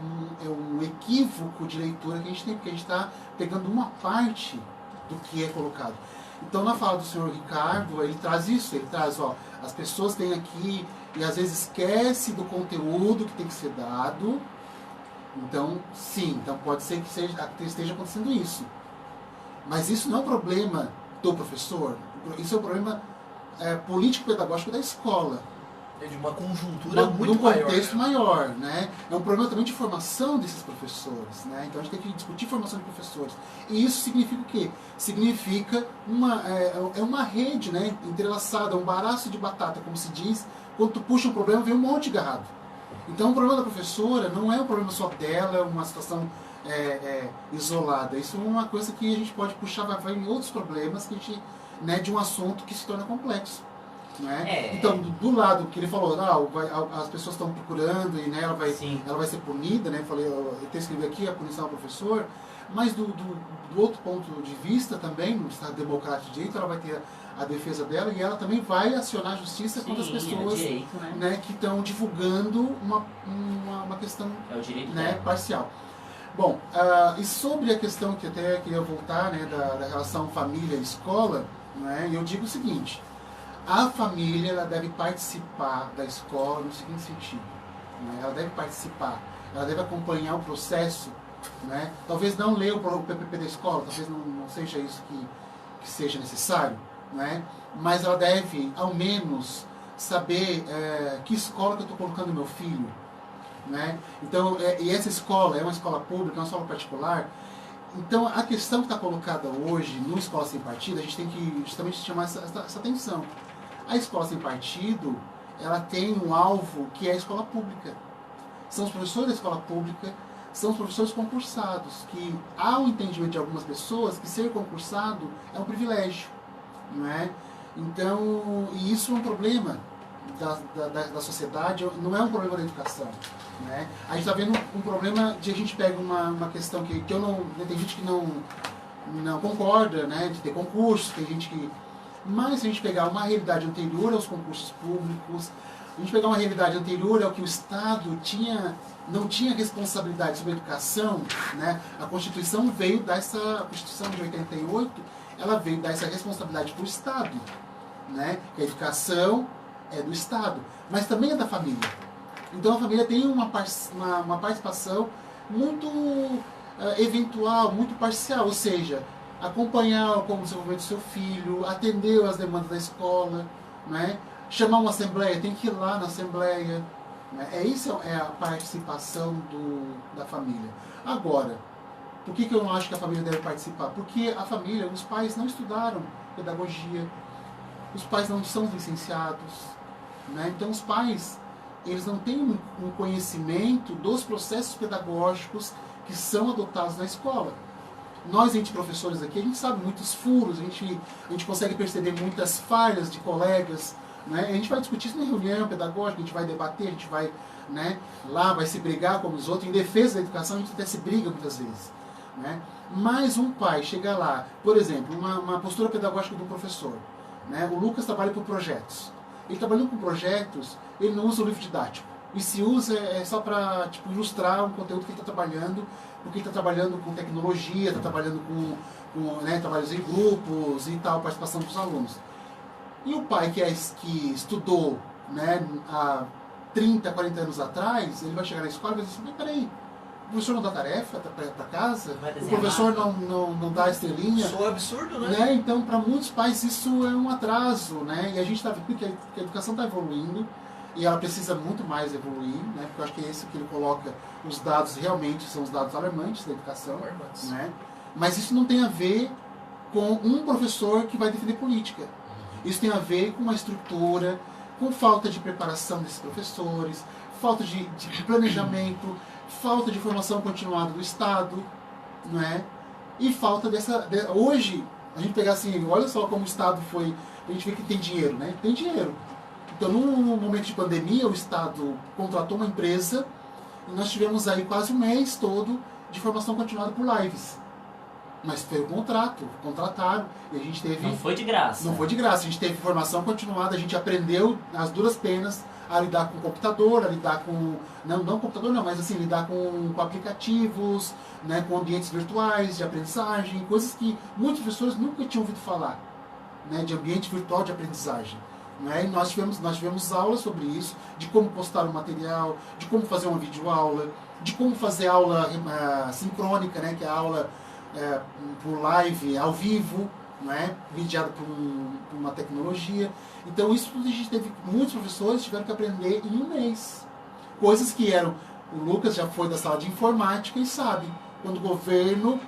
um equívoco de leitura que a gente tem, porque a gente está pegando uma parte do que é colocado. Então, na fala do senhor Ricardo, ele traz isso, ele traz, ó, as pessoas vêm aqui e às vezes esquece do conteúdo que tem que ser dado. Então, sim, então pode ser que esteja acontecendo isso. Mas isso não é um problema do professor, isso é um problema político-pedagógico da escola. É de uma conjuntura muito num maior. contexto maior, né? É um problema também de formação desses professores, né? Então a gente tem que discutir formação de professores. E isso significa o quê? Significa uma rede, né? Entrelaçada, um baraço de batata, como se diz. Quando tu puxa um problema, vem um monte de agarrado. Então o problema da professora não é um problema só dela, uma situação isolada. Isso é uma coisa que a gente pode puxar, vai em outros problemas que a gente, né, de um assunto que se torna complexo. Né? Então, do lado que ele falou, as pessoas estão procurando e, né, ela vai ser punida, né? Eu até escrevi aqui a punição ao professor, mas do outro ponto de vista também, no Estado Democrático de Direito, ela vai ter a defesa dela e ela também vai acionar a justiça contra as pessoas direito, né, que estão divulgando uma questão né, parcial. Bom, e sobre a questão que até queria voltar, né, da relação família-escola, né, eu digo o seguinte: a família ela deve participar da escola no seguinte sentido, né? Ela deve participar, ela deve acompanhar o processo, né? Talvez não ler o PPP da escola, talvez não seja isso que seja necessário, né? Mas ela deve, ao menos, saber que escola que eu estou colocando meu filho. Né? Então, e essa escola é uma escola pública, é uma escola particular. Então, a questão que está colocada hoje no Escola Sem Partido, a gente tem que justamente chamar essa atenção. A escola sem partido, ela tem um alvo que é a escola pública. São os professores da escola pública, são os professores concursados, que há um entendimento de algumas pessoas que ser concursado é um privilégio. Não é? Então, e isso é um problema da sociedade, não é um problema da educação. Né? A gente está vendo um problema de a gente pega uma questão que eu não... Tem gente que não concorda, né, de ter concursos, tem gente que... Mas se a gente pegar uma realidade anterior aos concursos públicos, a gente pegar uma realidade anterior ao que o Estado não tinha responsabilidade sobre a educação, né? A Constituição veio dar a Constituição de 88, ela veio dar essa responsabilidade para o Estado, né? Que a educação é do Estado, mas também é da família. Então a família tem uma participação muito eventual, muito parcial, ou seja, acompanhar o desenvolvimento do seu filho, atender às demandas da escola, né? Chamar uma assembleia, tem que ir lá na assembleia. Né? Isso é a participação da família. Agora, por que eu não acho que a família deve participar? Porque a família, os pais não estudaram pedagogia, os pais não são licenciados, né? Então os pais, eles não têm um conhecimento dos processos pedagógicos que são adotados na escola. Nós, entre professores aqui, a gente sabe muitos furos, a gente consegue perceber muitas falhas de colegas, né? A gente vai discutir isso na reunião pedagógica, a gente vai debater, a gente vai, né, lá, vai se brigar como os outros. Em defesa da educação, a gente até se briga muitas vezes. Né? Mas um pai chega lá, por exemplo, uma postura pedagógica do professor. Né? O Lucas trabalha por projetos. Ele trabalhando com projetos, ele não usa o livro didático. E se usa só para ilustrar o conteúdo que ele está trabalhando, porque ele está trabalhando com tecnologia, está trabalhando com né, trabalhos em grupos e tal, participação dos alunos. E o pai que estudou, né, há 30, 40 anos atrás, ele vai chegar na escola e vai dizer assim: mas peraí, O professor não dá tarefa para casa, Vai o desenhar professor mapa. não dá estrelinha. Isso é absurdo, né? Né? Então, para muitos pais, isso é um atraso. Né? E a gente está vendo que a educação está evoluindo e ela precisa muito mais evoluir, né? Porque eu acho que é isso que ele coloca, os dados realmente são os dados alarmantes da educação. Alarmantes. Né? Mas isso não tem a ver com um professor que vai defender política. Isso tem a ver com uma estrutura, com falta de preparação desses professores, falta de planejamento, falta de formação continuada do Estado, não é? E falta hoje, a gente pegar assim, olha só como o Estado foi, a gente vê que tem dinheiro, né? Tem dinheiro. Então, num momento de pandemia, o Estado contratou uma empresa e nós tivemos aí quase um mês todo de formação continuada por lives. Mas foi um contrato, contrataram, e a gente teve... Não foi de graça. Não foi de graça, a gente teve formação continuada, a gente aprendeu as duras penas a lidar com computador, a lidar com... Não computador não, mas assim, lidar com aplicativos, né, com ambientes virtuais de aprendizagem, coisas que muitos professores nunca tinham ouvido falar, né, de ambiente virtual de aprendizagem. Né? E nós tivemos aulas sobre isso, de como postar o material, de como fazer uma videoaula, de como fazer aula sincrônica, né, que é a aula por live, ao vivo, né, mediado por uma tecnologia. Então isso tudo a gente teve, muitos professores tiveram que aprender em um mês. Coisas que eram, o Lucas já foi da sala de informática e sabe, quando o governo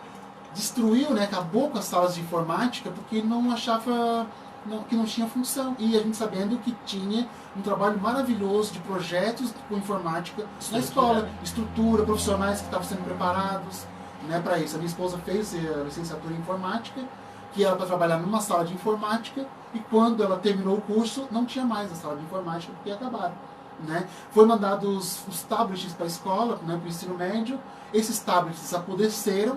destruiu, né, acabou com as salas de informática porque não achava que não tinha função. E a gente sabendo que tinha um trabalho maravilhoso de projetos com informática na escola, estrutura, profissionais que estavam sendo preparados, né, para isso. A minha esposa fez a licenciatura em informática, que era para trabalhar numa sala de informática, e quando ela terminou o curso, não tinha mais a sala de informática, porque acabaram. Né? Foi mandados os tablets para a escola, né, para o ensino médio, esses tablets apodreceram,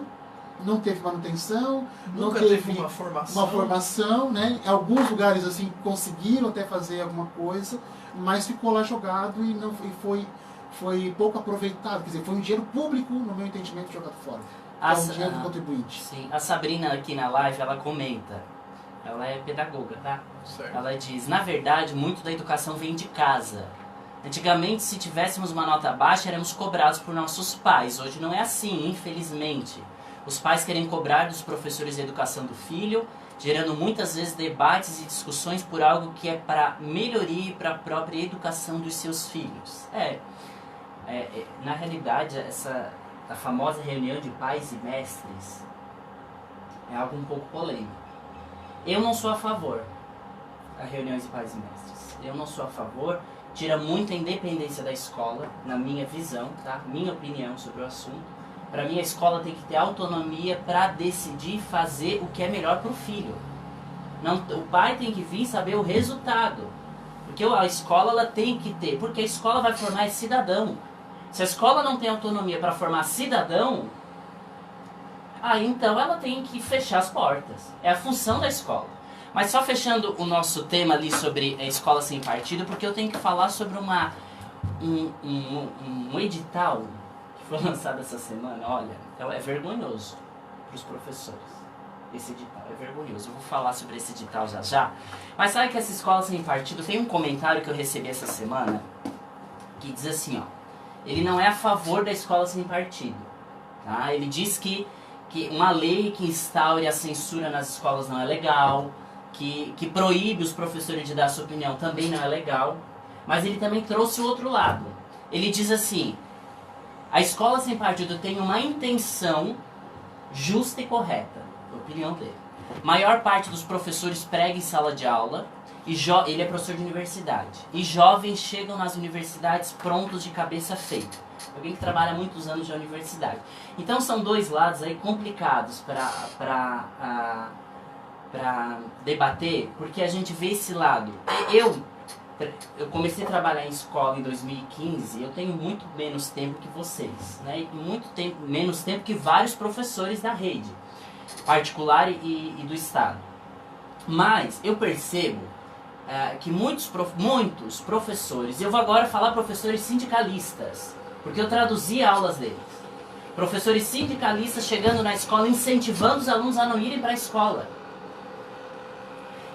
não teve manutenção, Nunca não teve uma formação. uma formação, né? Em alguns lugares assim conseguiram até fazer alguma coisa, mas ficou lá jogado e foi pouco aproveitado. Quer dizer, foi um dinheiro público, no meu entendimento, jogado fora. É um dinheiro do contribuinte. Sim, a Sabrina aqui na live, ela comenta. Ela é pedagoga, tá? Certo. Ela diz, na verdade, muito da educação vem de casa. Antigamente, se tivéssemos uma nota baixa, éramos cobrados por nossos pais. Hoje não é assim, infelizmente. Os pais querem cobrar dos professores a educação do filho, gerando muitas vezes debates e discussões por algo que é para melhoria e para a própria educação dos seus filhos. Na realidade, a famosa reunião de pais e mestres é algo um pouco polêmico. Eu não sou a favor das reuniões de pais e mestres. Eu não sou a favor. Tira muito a independência da escola, na minha visão, tá? Minha opinião sobre o assunto. Para mim, a escola tem que ter autonomia para decidir fazer o que é melhor para o filho. Não, o pai tem que vir saber o resultado. Porque a escola ela tem que ter, porque a escola vai formar esse cidadão. Se a escola não tem autonomia para formar cidadão, aí então ela tem que fechar as portas. É a função da escola. Mas só fechando o nosso tema ali sobre a escola sem partido, porque eu tenho que falar sobre um edital que foi lançado essa semana. Olha, é vergonhoso para os professores. Esse edital é vergonhoso. Eu vou falar sobre esse edital já já. Mas sabe que essa escola sem partido, tem um comentário que eu recebi essa semana que diz assim, ó. Ele não é a favor da escola sem partido. Tá? Ele diz que uma lei que instaure a censura nas escolas não é legal, que proíbe os professores de dar sua opinião também não é legal. Mas ele também trouxe o outro lado. Ele diz assim, a escola sem partido tem uma intenção justa e correta. A opinião dele. Maior parte dos professores prega em sala de aula, e ele é professor de universidade. E jovens chegam nas universidades prontos de cabeça feita. Alguém que trabalha há muitos anos na universidade. Então são dois lados aí complicados para debater, porque a gente vê esse lado. Eu comecei a trabalhar em escola em 2015, eu tenho muito menos tempo que vocês, né? E menos tempo que vários professores da rede particular e do Estado. Mas eu percebo que muitos professores, eu vou agora falar professores sindicalistas, porque eu traduzi aulas deles. Professores sindicalistas chegando na escola, incentivando os alunos a não irem para a escola.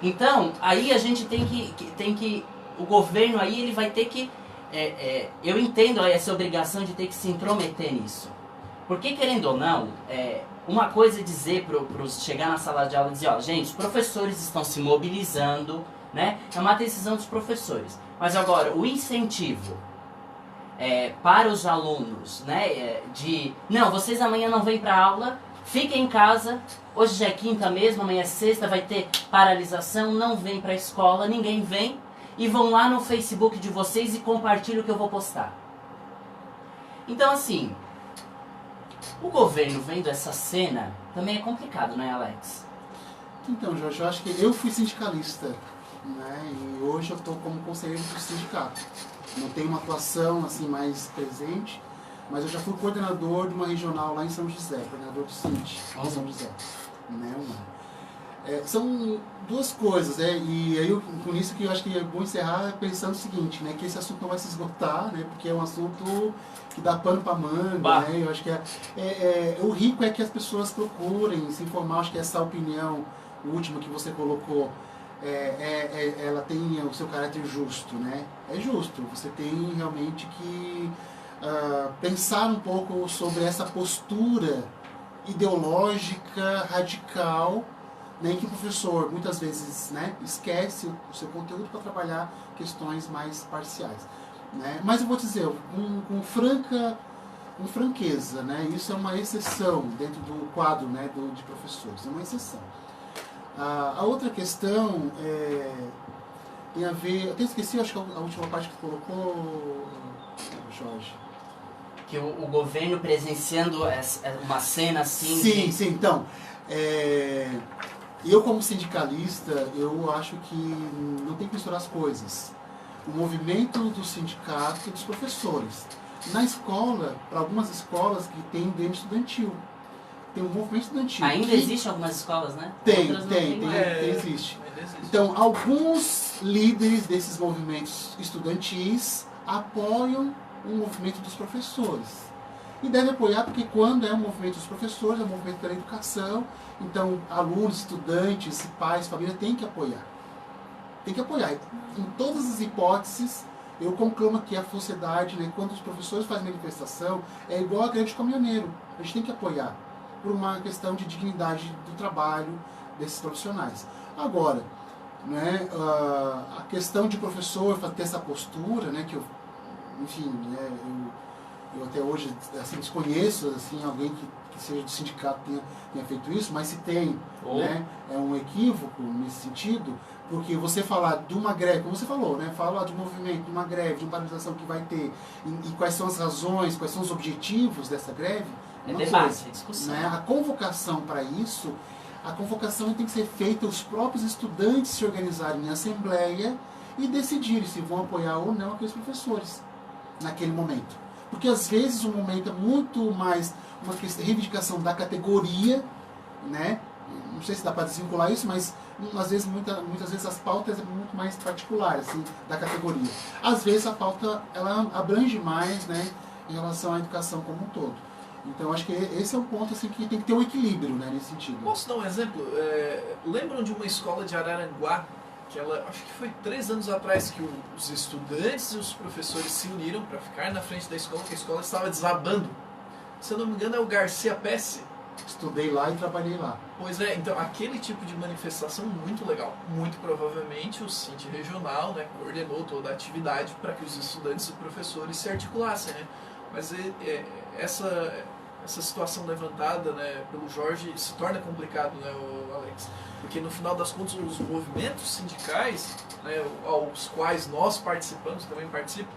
Então, aí a gente tem que o governo aí ele vai ter que... eu entendo essa obrigação de ter que se intrometer nisso. Porque, querendo ou não, uma coisa é dizer chegar na sala de aula e dizer, ó, gente, os professores estão se mobilizando, né? É uma decisão dos professores. Mas agora, o incentivo para os alunos, né? Não, vocês amanhã não vêm para aula, fiquem em casa, hoje já é quinta mesmo, amanhã é sexta, vai ter paralisação, não vem para a escola, ninguém vem, e vão lá no Facebook de vocês e compartilham o que eu vou postar. Então, assim, o governo vendo essa cena também é complicado, não é, Alex? Então, Jorge, eu acho que eu fui sindicalista, né? E hoje eu estou como conselheiro do sindicato. Não tenho uma atuação assim mais presente, mas eu já fui coordenador de uma regional lá em São José, coordenador do Sinti, em São José. Né? São duas coisas, né? E aí com isso que eu acho que é bom encerrar pensando o seguinte, né? Que esse assunto não vai se esgotar, né? Porque é um assunto que dá pano para manga, né? Eu acho que o rico é que as pessoas procurem se informar. Acho que essa opinião última que você colocou, ela tem o seu caráter justo, né? É justo. Você tem realmente que pensar um pouco sobre essa postura ideológica, radical, né, em que o professor muitas vezes, né, esquece o seu conteúdo para trabalhar questões mais parciais. Né? Mas eu vou dizer, com franqueza, né, isso é uma exceção dentro do quadro, né, de professores, é uma exceção. A outra questão tem a ver, eu até esqueci, acho que a última parte que tu colocou, Jorge. Que o governo presenciando uma cena assim... Sim, então, eu como sindicalista, eu acho que não tem que misturar as coisas. O movimento do sindicato e dos professores. Na escola, para algumas escolas que tem Grêmio Estudantil, tem um movimento estudantil. Ainda existe algumas escolas, né? Existe. Então, alguns líderes desses movimentos estudantis apoiam o movimento dos professores. E deve apoiar porque quando é um movimento dos professores, é um movimento pela educação, então alunos, estudantes, pais, família têm que apoiar. Tem que apoiar. Em todas as hipóteses, eu conclamo que a sociedade, né, quando os professores fazem manifestação, é igual a greve de caminhoneiro. A gente tem que apoiar, por uma questão de dignidade do trabalho desses profissionais. Agora, né, a questão de professor ter essa postura, né, que eu, enfim, né, eu até hoje assim, desconheço assim, alguém que seja do sindicato tenha feito isso, mas se tem, né, é um equívoco nesse sentido, porque você falar de uma greve, como você falou, né, falar de um movimento, de uma greve, de uma paralisação que vai ter, e quais são as razões, quais são os objetivos dessa greve, debate, discussão. Né, a convocação para isso, a convocação tem que ser feita, os próprios estudantes se organizarem em assembleia e decidirem se vão apoiar ou não aqueles professores naquele momento. Porque às vezes o momento é muito mais uma reivindicação da categoria, né? Não sei se dá para desvincular isso, mas às vezes, muitas vezes as pautas é muito mais particulares, assim, da categoria. Às vezes a pauta ela abrange mais, né, em relação à educação como um todo. Então acho que esse é um ponto assim, que tem que ter um equilíbrio, né, nesse sentido. Posso dar um exemplo? Lembram de uma escola de Araranguá, que acho que foi 3 anos atrás, que os estudantes e os professores se uniram para ficar na frente da escola, que a escola estava desabando. Se eu não me engano é o Garcia Pesce. Estudei lá e trabalhei lá. Pois é, então aquele tipo de manifestação muito legal. Muito provavelmente o Sinti regional, né, coordenou toda a atividade para que os estudantes e professores se articulassem, né? Mas essa situação levantada, né, pelo Jorge se torna complicado, né, Alex? Porque no final das contas os movimentos sindicais, né, aos quais nós participamos, também participam,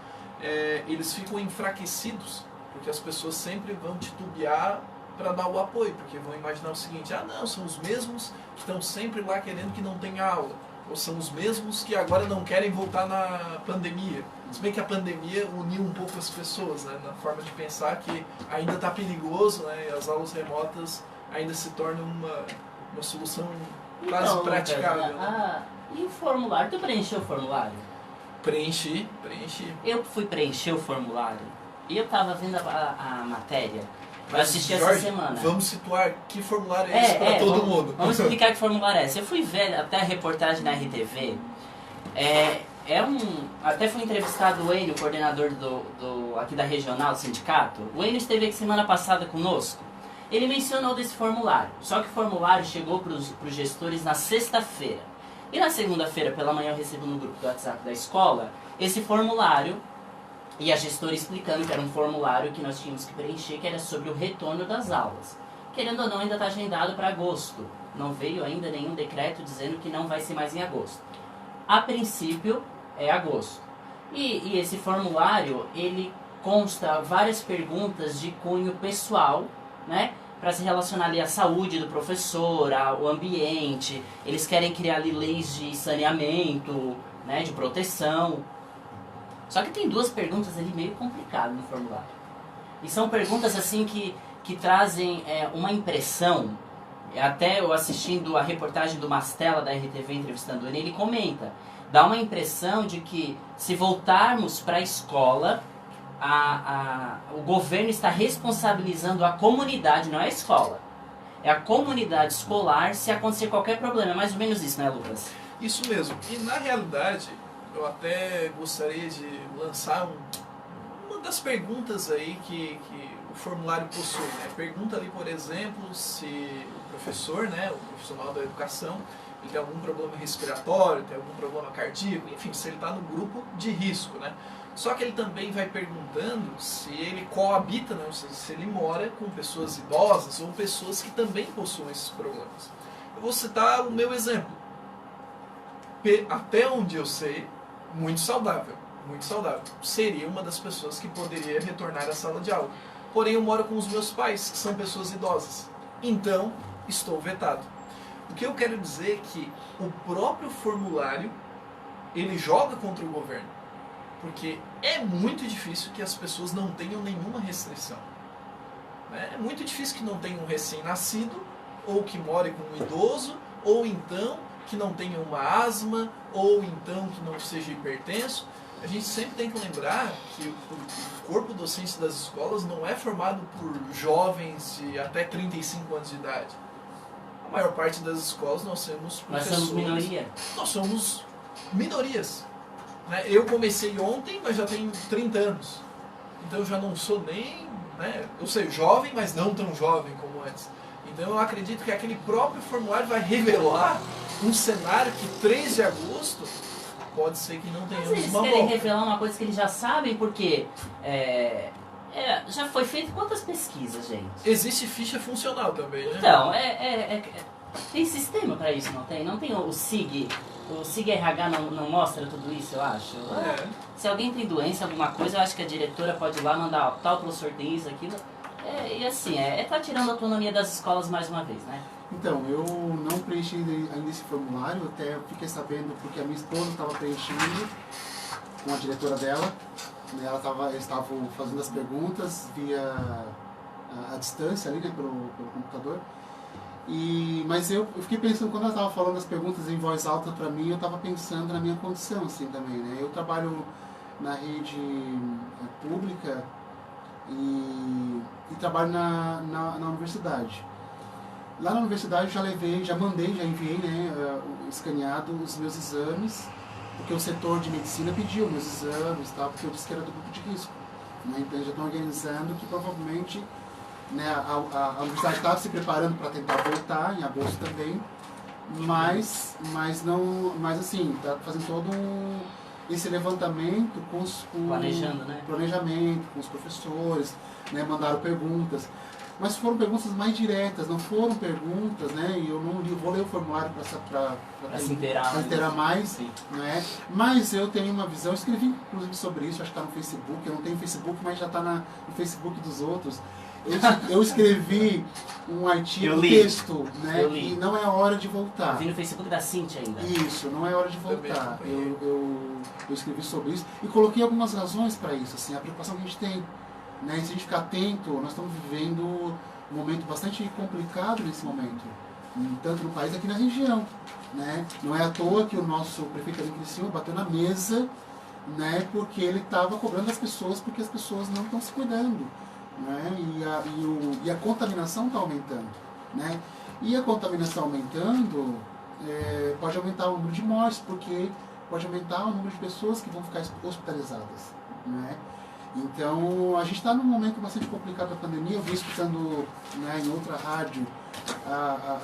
eles ficam enfraquecidos, porque as pessoas sempre vão titubear para dar o apoio, porque vão imaginar o seguinte: não, são os mesmos que estão sempre lá querendo que não tenha aula, ou são os mesmos que agora não querem voltar na pandemia. Se bem que a pandemia uniu um pouco as pessoas, né, na forma de pensar que ainda está perigoso, né, e as aulas remotas ainda se tornam uma solução quase praticável. Né? E o formulário? Tu preencheu o formulário? Preenchi. Eu fui preencher o formulário e eu estava vendo a matéria. Eu assisti Jorge, essa semana. Vamos situar que formulário é esse para todo mundo. Vamos explicar que formulário é esse. Eu fui ver até a reportagem na RTV. Até foi entrevistado o Enio, coordenador aqui da regional do sindicato. O Enio esteve aqui semana passada conosco. Ele mencionou desse formulário. Só que o formulário chegou para os gestores na sexta-feira. E na segunda-feira pela manhã eu recebi no grupo do WhatsApp da escola esse formulário e a gestora explicando que era um formulário que nós tínhamos que preencher, que era sobre o retorno das aulas. Querendo ou não, ainda está agendado para agosto. Não veio ainda nenhum decreto dizendo que não vai ser mais em agosto. A princípio, é agosto. E esse formulário, ele consta várias perguntas de cunho pessoal, né? Para se relacionar ali à saúde do professor, ao ambiente. Eles querem criar ali leis de saneamento, né? De proteção. Só que tem duas perguntas ali meio complicadas no formulário. E são perguntas assim que trazem uma impressão. Até eu assistindo a reportagem do Mastella da RTV entrevistando ele comenta, dá uma impressão de que se voltarmos para a escola, o governo está responsabilizando a comunidade, não é a escola. É a comunidade escolar se acontecer qualquer problema. É mais ou menos isso, né, Lucas? Isso mesmo. E na realidade, eu até gostaria de lançar uma das perguntas aí que o formulário possui, né? Pergunta ali, por exemplo, se o professor, né, o profissional da educação, ele tem algum problema respiratório, tem algum problema cardíaco, enfim, se ele está no grupo de risco, né? Só que ele também vai perguntando se ele coabita, né, ou seja, se ele mora com pessoas idosas ou pessoas que também possuem esses problemas. Eu vou citar o meu exemplo. Até onde eu sei, muito saudável. Muito saudável. Seria uma das pessoas que poderia retornar à sala de aula. Porém, eu moro com os meus pais, que são pessoas idosas. Então, estou vetado. O que eu quero dizer é que o próprio formulário, ele joga contra o governo. Porque é muito difícil que as pessoas não tenham nenhuma restrição. É muito difícil que não tenha um recém-nascido, ou que more com um idoso, ou então que não tenha uma asma, ou então que não seja hipertenso. A gente sempre tem que lembrar que o corpo docente das escolas não é formado por jovens de até 35 anos de idade. A maior parte das escolas nós temos professores... Nós somos minoria. Nós somos minorias. Eu comecei ontem, mas já tenho 30 anos. Então eu já não sou nem... eu sei, jovem, mas não tão jovem como antes. Então eu acredito que aquele próprio formulário vai revelar um cenário que 3 de agosto... pode ser que não tenhamos uma volta. Mas eles querem revelar uma coisa que eles já sabem, porque já foi feito quantas pesquisas, gente? Existe ficha funcional também, né? Então, tem sistema para isso, não tem? Não tem o SIG? O SIG-RH não mostra tudo isso, eu acho? Se alguém tem doença, alguma coisa, eu acho que a diretora pode ir lá mandar, ó, tal professor tem isso, aquilo. E assim, tá tirando a autonomia das escolas mais uma vez, né? Então, eu não preenchi ainda esse formulário, até eu fiquei sabendo porque a minha esposa estava preenchendo com a diretora dela. Eles estavam fazendo as perguntas via a distância ali, né, pelo computador. Mas eu fiquei pensando, quando ela estava falando as perguntas em voz alta para mim, eu estava pensando na minha condição assim também, né? Eu trabalho na rede pública e trabalho na universidade. Lá na universidade já enviei, né, escaneado os meus exames, porque o setor de medicina pediu meus exames, tal, porque eu disse que era do grupo de risco. Né? Então eles já estão organizando que provavelmente, né, a universidade estava se preparando para tentar voltar em agosto também, mas assim, está fazendo todo esse levantamento com planejamento, com os professores, né, mandaram perguntas. Mas foram perguntas mais diretas, não foram perguntas, né? E eu não vou ler o formulário para se inteirar mais, né? Mas eu tenho uma visão, eu escrevi inclusive sobre isso, acho que está no Facebook, eu não tenho Facebook, mas já está no Facebook dos outros. Eu escrevi um artigo, texto, né? E não é hora de voltar. Vi no Facebook da Cintia ainda. Isso, não é hora de voltar. Eu escrevi sobre isso e coloquei algumas razões para isso, assim, a preocupação que a gente tem. Né? Se a gente ficar atento, nós estamos vivendo um momento bastante complicado nesse momento, tanto no país como aqui na região. Né? Não é à toa que o nosso prefeito ali em Criciúma bateu na mesa, né? Porque ele estava cobrando as pessoas, porque as pessoas não estão se cuidando. Né? E a contaminação está aumentando. Né? E a contaminação aumentando pode aumentar o número de mortes, porque pode aumentar o número de pessoas que vão ficar hospitalizadas, né? Então, a gente está num momento bastante complicado da pandemia. Eu vi escutando, né, em outra rádio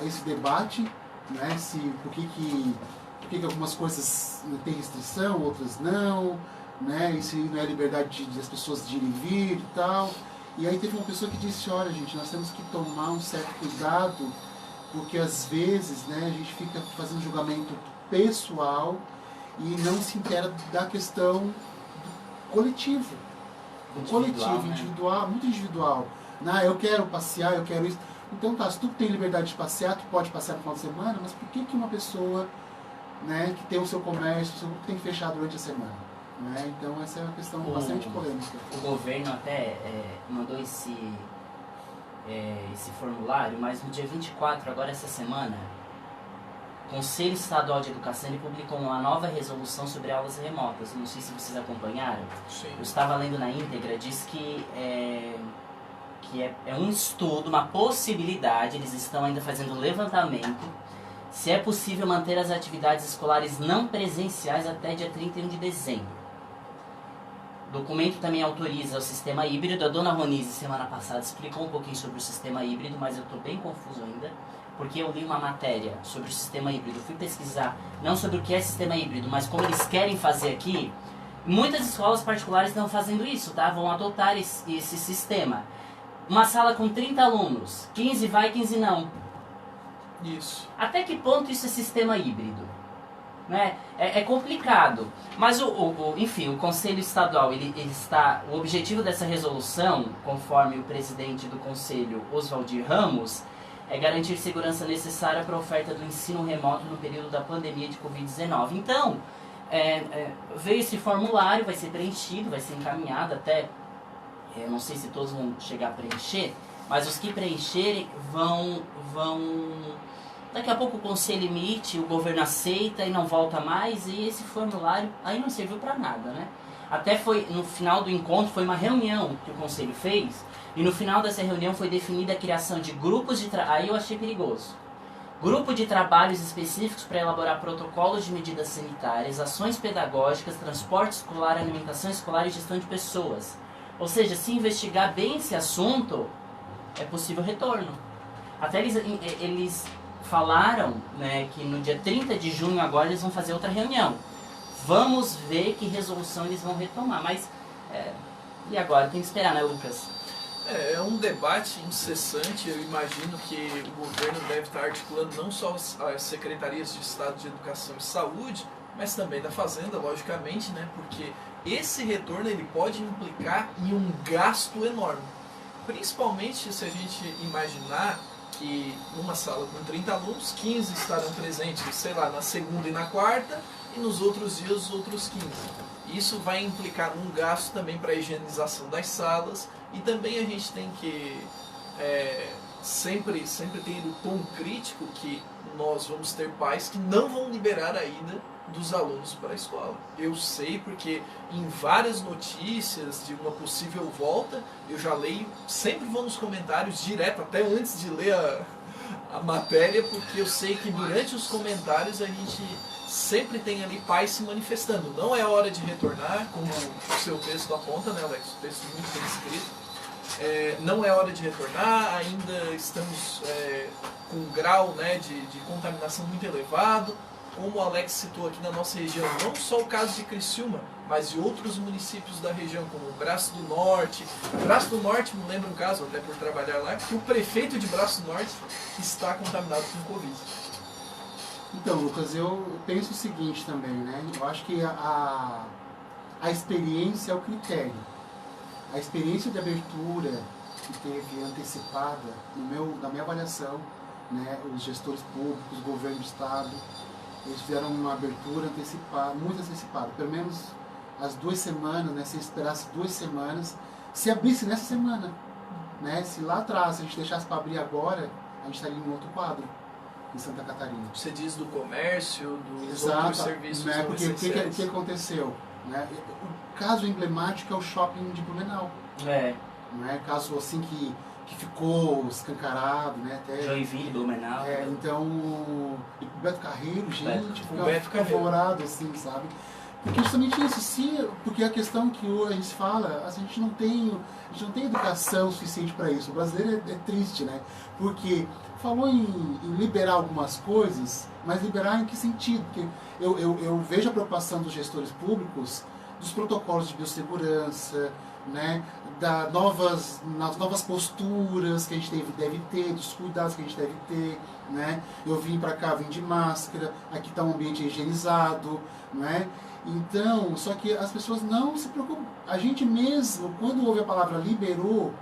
esse debate, né, por que algumas coisas têm restrição, outras não, né, e se não é liberdade das pessoas de ir e vir e tal. E aí teve uma pessoa que disse, olha gente, nós temos que tomar um certo cuidado, porque às vezes, né, a gente fica fazendo julgamento pessoal e não se inteira da questão coletivo. Individual, muito individual. Eu quero passear, eu quero isso. Então tá, se tu tem liberdade de passear, tu pode passear no final de semana, mas por que uma pessoa, né, que tem o seu comércio, tem que fechar durante a semana? Né? Então essa é uma questão bastante polêmica. O governo até mandou esse formulário, mas no dia 24, agora essa semana, o Conselho Estadual de Educação ele publicou uma nova resolução sobre aulas remotas. Não sei se vocês acompanharam. Sim. Eu estava lendo na íntegra, diz que é um estudo, uma possibilidade, eles estão ainda fazendo levantamento, se é possível manter as atividades escolares não presenciais até dia 31 de dezembro. O documento também autoriza o sistema híbrido. A dona Ronise, semana passada, explicou um pouquinho sobre o sistema híbrido, mas eu estou bem confuso ainda, porque eu li uma matéria sobre o sistema híbrido. Fui pesquisar, não sobre o que é sistema híbrido, mas como eles querem fazer aqui. Muitas escolas particulares estão fazendo isso, tá? Vão adotar esse sistema. Uma sala com 30 alunos, 15 vai, 15 não. Isso. Até que ponto isso é sistema híbrido? Né? É complicado, mas enfim, o Conselho Estadual, o objetivo dessa resolução, conforme o presidente do Conselho, Oswaldir Ramos, é garantir segurança necessária para a oferta do ensino remoto no período da pandemia de Covid-19. Então, veio esse formulário, vai ser preenchido, vai ser encaminhado até, não sei se todos vão chegar a preencher, mas os que preencherem vão daqui a pouco o conselho emite, o governo aceita e não volta mais, e esse formulário aí não serviu para nada, né? Até foi, no final do encontro, foi uma reunião que o conselho fez, e no final dessa reunião foi definida a criação de grupos de trabalho, aí eu achei perigoso. Grupo de trabalhos específicos para elaborar protocolos de medidas sanitárias, ações pedagógicas, transporte escolar, alimentação escolar e gestão de pessoas. Ou seja, se investigar bem esse assunto, é possível retorno. Até eles falaram, né, que no dia 30 de junho agora eles vão fazer outra reunião. Vamos ver que resolução eles vão retomar. Mas, e agora? Tem que esperar, né, Lucas? É um debate incessante. Eu imagino que o governo deve estar articulando não só as secretarias de Estado de Educação e Saúde, mas também da Fazenda, logicamente, né, porque esse retorno ele pode implicar em um gasto enorme. Principalmente se a gente imaginar que numa sala com 30 alunos, 15 estarão presentes, sei lá, na segunda e na quarta, e nos outros dias os outros 15. Isso vai implicar num gasto também para a higienização das salas, e também a gente tem que sempre ter o tom crítico que nós vamos ter pais que não vão liberar a ida dos alunos para a escola. Eu sei porque em várias notícias de uma possível volta, eu já leio, sempre vou nos comentários direto, até antes de ler a matéria, porque eu sei que durante os comentários a gente sempre tem ali pais se manifestando. Não é hora de retornar, como o seu texto aponta, né, Alex? O texto muito bem escrito. Não é hora de retornar, ainda estamos com um grau, né, de contaminação muito elevado. Como o Alex citou aqui na nossa região, não só o caso de Criciúma, mas de outros municípios da região, como Braço do Norte. Braço do Norte, me lembra um caso, até por trabalhar lá, que o prefeito de Braço do Norte está contaminado com Covid. Então, Lucas, eu penso o seguinte também, né? Eu acho que a experiência é o critério. A experiência de abertura que teve antecipada, na minha avaliação, né, os gestores públicos, o governo do estado, eles fizeram uma abertura antecipada, muito antecipada, pelo menos as 2 semanas, né, se esperasse 2 semanas, se abrisse nessa semana, né, se lá atrás a gente deixasse para abrir agora, a gente estaria em outro quadro, em Santa Catarina. Você diz do comércio, dos Exato, outros serviços, né, porque o essenciais. que aconteceu? Né? O caso emblemático é o shopping de Blumenau. É. Não é caso assim que que ficou escancarado, né? Até, Joinville, Blumenau. então, o Beto Carreiro, gente, O Beto fica Carreiro. apavorado, assim, sabe? Porque justamente isso, porque a questão que a gente fala, a gente não tem educação suficiente para isso. O brasileiro é triste, né? Porque falou em liberar algumas coisas, mas liberar em que sentido? Porque eu vejo a preocupação dos gestores públicos, dos protocolos de biossegurança, né? Das novas posturas que a gente deve ter, dos cuidados que a gente deve ter, né? Eu vim para cá, vim de máscara, aqui está um ambiente higienizado, né? Então, só que as pessoas não se preocupam. A gente mesmo, quando ouve a palavra liberou,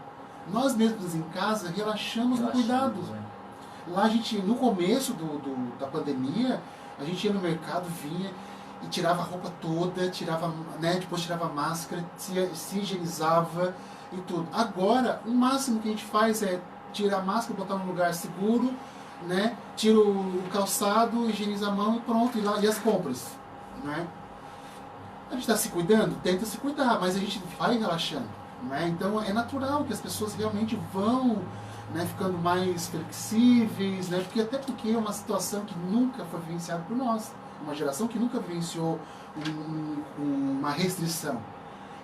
nós mesmos em casa relaxamos no cuidado. Lá a gente, no começo da pandemia, a gente ia no mercado, vinha e tirava a roupa toda, tirava, né, depois tirava a máscara, se higienizava e tudo. Agora, o máximo que a gente faz é tirar a máscara, botar num lugar seguro, né, tira o calçado, higieniza a mão e pronto, e as compras, né? A gente está se cuidando? Tenta se cuidar, mas a gente vai relaxando, né? Então é natural que as pessoas realmente vão, né, ficando mais flexíveis, né? Porque é uma situação que nunca foi vivenciada por nós, uma geração que nunca vivenciou uma restrição.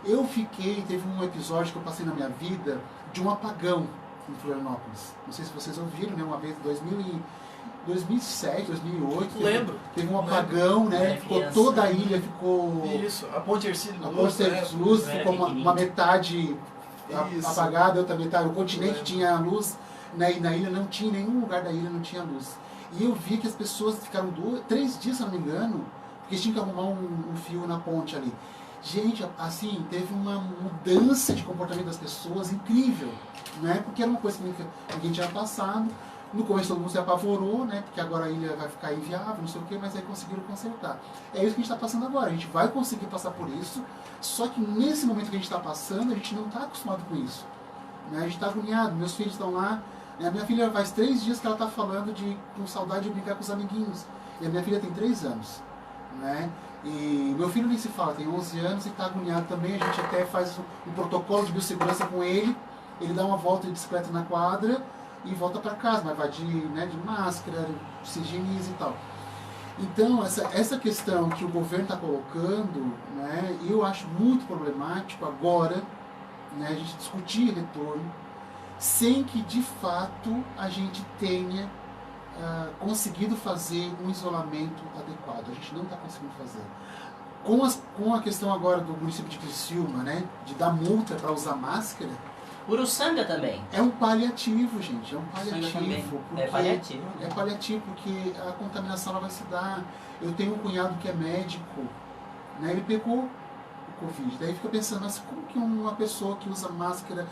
Teve um episódio que eu passei na minha vida de um apagão em Florianópolis. Não sei se vocês ouviram, né? Uma vez em 2007, 2008. Lembro. Teve um apagão, né? Ficou toda a ilha, ficou... Isso, a Ponte Hercílio A Luz. Ponte Hercílio Luz ficou uma metade Isso. apagada, outra metade. O continente tinha luz, né? E na ilha não tinha, nenhum lugar da ilha não tinha luz. E eu vi que as pessoas ficaram 3 dias, se não me engano, porque tinham que arrumar um fio na ponte ali. Gente, assim, teve uma mudança de comportamento das pessoas incrível, né? Porque era uma coisa que ninguém tinha passado. No começo todo mundo se apavorou, né? Porque agora a ilha vai ficar inviável, não sei o quê, mas aí conseguiram consertar. É isso que a gente está passando agora. A gente vai conseguir passar por isso, só que nesse momento que a gente está passando, a gente não está acostumado com isso, né? A gente está agoniado. Meus filhos estão lá. A minha filha faz 3 dias que ela está falando com saudade de brincar com os amiguinhos. E a minha filha tem 3 anos, né? E meu filho nem se fala, tem 11 anos e está agoniado também. A gente até faz um protocolo de biossegurança com ele. Ele dá uma volta de bicicleta na quadra e volta para casa, mas vai de máscara, se higieniza e tal. Então, essa questão que o governo está colocando, né, eu acho muito problemático agora, né, a gente discutir retorno, sem que, de fato, a gente tenha conseguido fazer um isolamento adequado. A gente não está conseguindo fazer. Com a questão agora do município de Criciúma, né, de dar multa para usar máscara, Uruçanga também. é um paliativo, gente. É um Uruçanga também. paliativo. É paliativo. É paliativo porque a contaminação ela vai se dar. Eu tenho um cunhado que é médico, né? Ele pegou o Covid. Daí fica pensando, mas como que uma pessoa que usa máscara,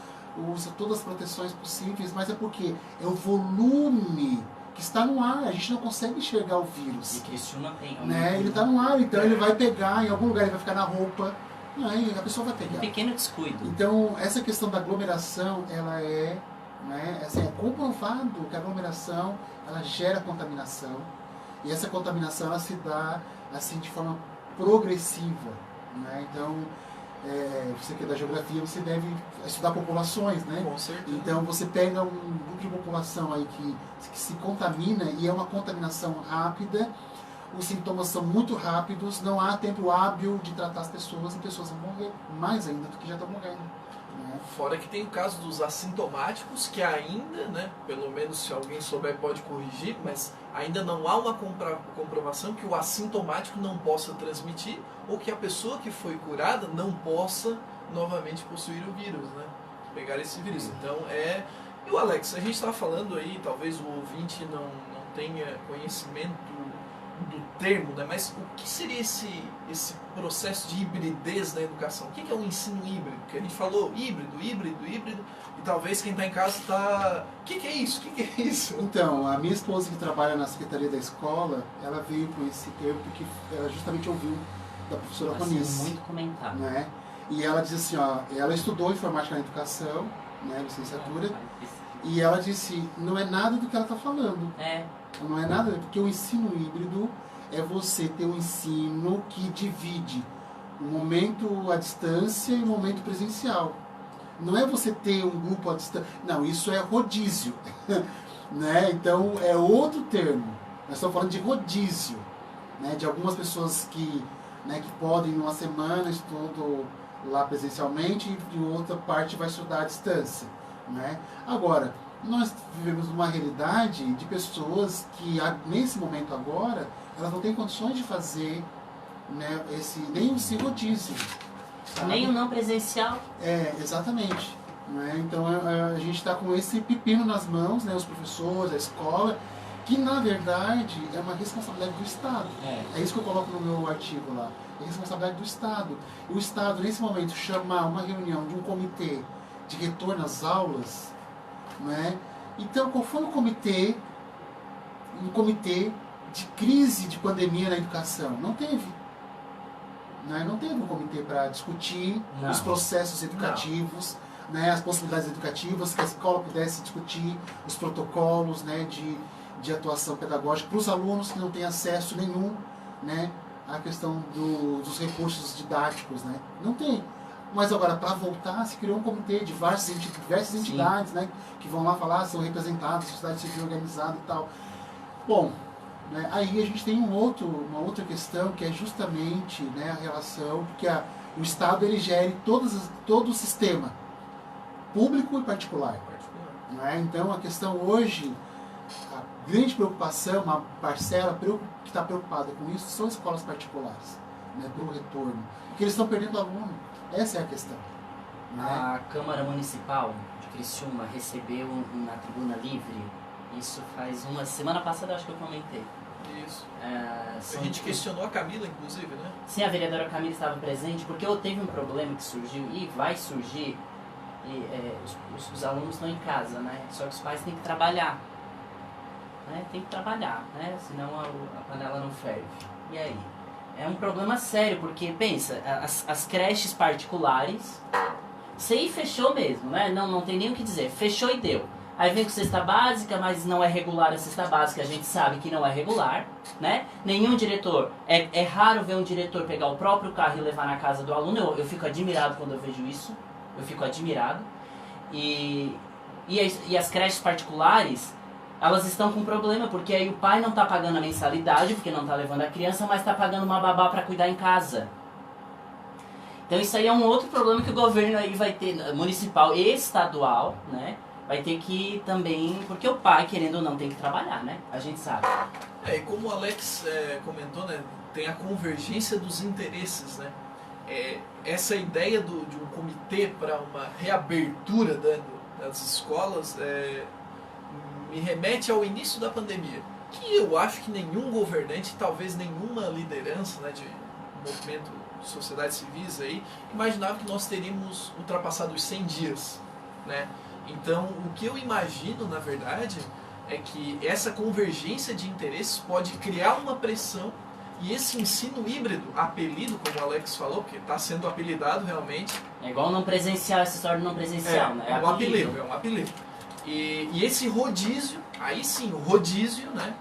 usa todas as proteções possíveis, mas é porque é o volume que está no ar. A gente não consegue enxergar o vírus. E Criciúma tem. Né? Ele está no ar, então ele vai pegar, em algum lugar ele vai ficar na roupa. Aí a pessoa vai pegar. Um pequeno descuido. Então, essa questão da aglomeração, ela é comprovado que a aglomeração, ela gera contaminação. E essa contaminação, ela se dá, assim, de forma progressiva, né? Então, você que é da geografia, você deve estudar populações, né? Com certeza. Então, você pega um grupo de população aí que se contamina, e é uma contaminação rápida, os sintomas são muito rápidos, não há tempo hábil de tratar as pessoas, e pessoas vão morrer mais ainda do que já estão morrendo, né? Fora que tem o caso dos assintomáticos, que ainda, né, pelo menos se alguém souber pode corrigir, mas ainda não há uma comprovação que o assintomático não possa transmitir, ou que a pessoa que foi curada não possa novamente possuir o vírus, né? Pegar esse vírus. Então E o Alex, a gente estava falando aí, talvez o ouvinte não tenha conhecimento do termo, né? Mas o que seria esse processo de hibridez da educação? O que é um ensino híbrido? Porque a gente falou híbrido, e talvez quem está em casa está... O que é isso? O que é isso? Então, a minha esposa que trabalha na secretaria da escola, ela veio com esse termo porque ela justamente ouviu da professora Ronice, muito comentado. né? E ela diz assim, ó, ela estudou informática na educação, né, licenciatura, e ela disse, não é nada do que ela está falando. Não é nada, porque o ensino híbrido é você ter um ensino que divide um momento à distância e um momento presencial. Não é você ter um grupo à distância. Não, isso é rodízio. Né? Então é outro termo. Nós estamos falando de rodízio. Né? De algumas pessoas que, né, que podem, numa semana, estudam lá presencialmente e outra parte vai estudar à distância. Né? Agora, nós vivemos uma realidade de pessoas que, nesse momento agora, elas não têm condições de fazer, né, nem esse rodízio. Sabe? Nem o não presencial. Exatamente. Né? Então a gente está com esse pepino nas mãos, né, os professores, a escola, que na verdade é uma responsabilidade do Estado. É isso que eu coloco no meu artigo lá. É responsabilidade do Estado. E o Estado, nesse momento, chamar uma reunião de um comitê de retorno às aulas, né? Então, qual foi o comitê? Um comitê de crise de pandemia na educação? Não teve. Né? Não teve um comitê para discutir os processos educativos, né? As possibilidades educativas, que a escola pudesse discutir os protocolos, né? de atuação pedagógica para os alunos que não têm acesso nenhum, né? À questão dos recursos didáticos. Né? Não tem. Mas agora, para voltar, se criou um comitê de diversas entidades, né, que vão lá falar, são representadas, sociedade civil organizada e tal. Bom, né, aí a gente tem uma outra questão, que é justamente, né, a relação, porque o Estado ele gere todo o sistema, público e particular. Né? Então, a questão hoje, a grande preocupação, uma parcela que está preocupada com isso, são escolas particulares, né, pelo retorno. Porque eles estão perdendo aluno. Essa é a questão. Né? A Câmara Municipal de Criciúma recebeu na Tribuna Livre, isso faz uma semana passada, acho que eu comentei. Isso. A gente questionou a Camila, inclusive, né? Sim, a vereadora Camila estava presente, porque teve um problema que surgiu e vai surgir, e os alunos estão em casa, né? Só que os pais têm que trabalhar. Né? Tem que trabalhar, né? Senão a panela não ferve. E aí? É um problema sério, porque, pensa, as creches particulares, isso aí fechou mesmo, né? Não tem nem o que dizer, fechou e deu. Aí vem com cesta básica, mas não é regular a cesta básica, a gente sabe que não é regular, né? Nenhum diretor, é raro ver um diretor pegar o próprio carro e levar na casa do aluno, eu fico admirado quando eu vejo isso, eu fico admirado. E as creches particulares, elas estão com problema, porque aí o pai não está pagando a mensalidade, porque não está levando a criança, mas está pagando uma babá para cuidar em casa. Então isso aí é um outro problema que o governo aí vai ter, municipal e estadual, né? Vai ter que também, porque o pai, querendo ou não, tem que trabalhar, né? A gente sabe. E como o Alex comentou, né? Tem a convergência dos interesses, né? Essa ideia de um comitê para uma reabertura das escolas me remete ao início da pandemia, que eu acho que nenhum governante, talvez nenhuma liderança, né, de movimento de sociedades civis aí, imaginava que nós teríamos ultrapassado os 100 dias, né? Então, o que eu imagino, na verdade, é que essa convergência de interesses pode criar uma pressão, e esse ensino híbrido, apelido, como o Alex falou, porque está sendo apelidado realmente. É igual não presencial, essa história de não presencial, né? É um apelido. E esse rodízio, aí sim, o rodízio, né,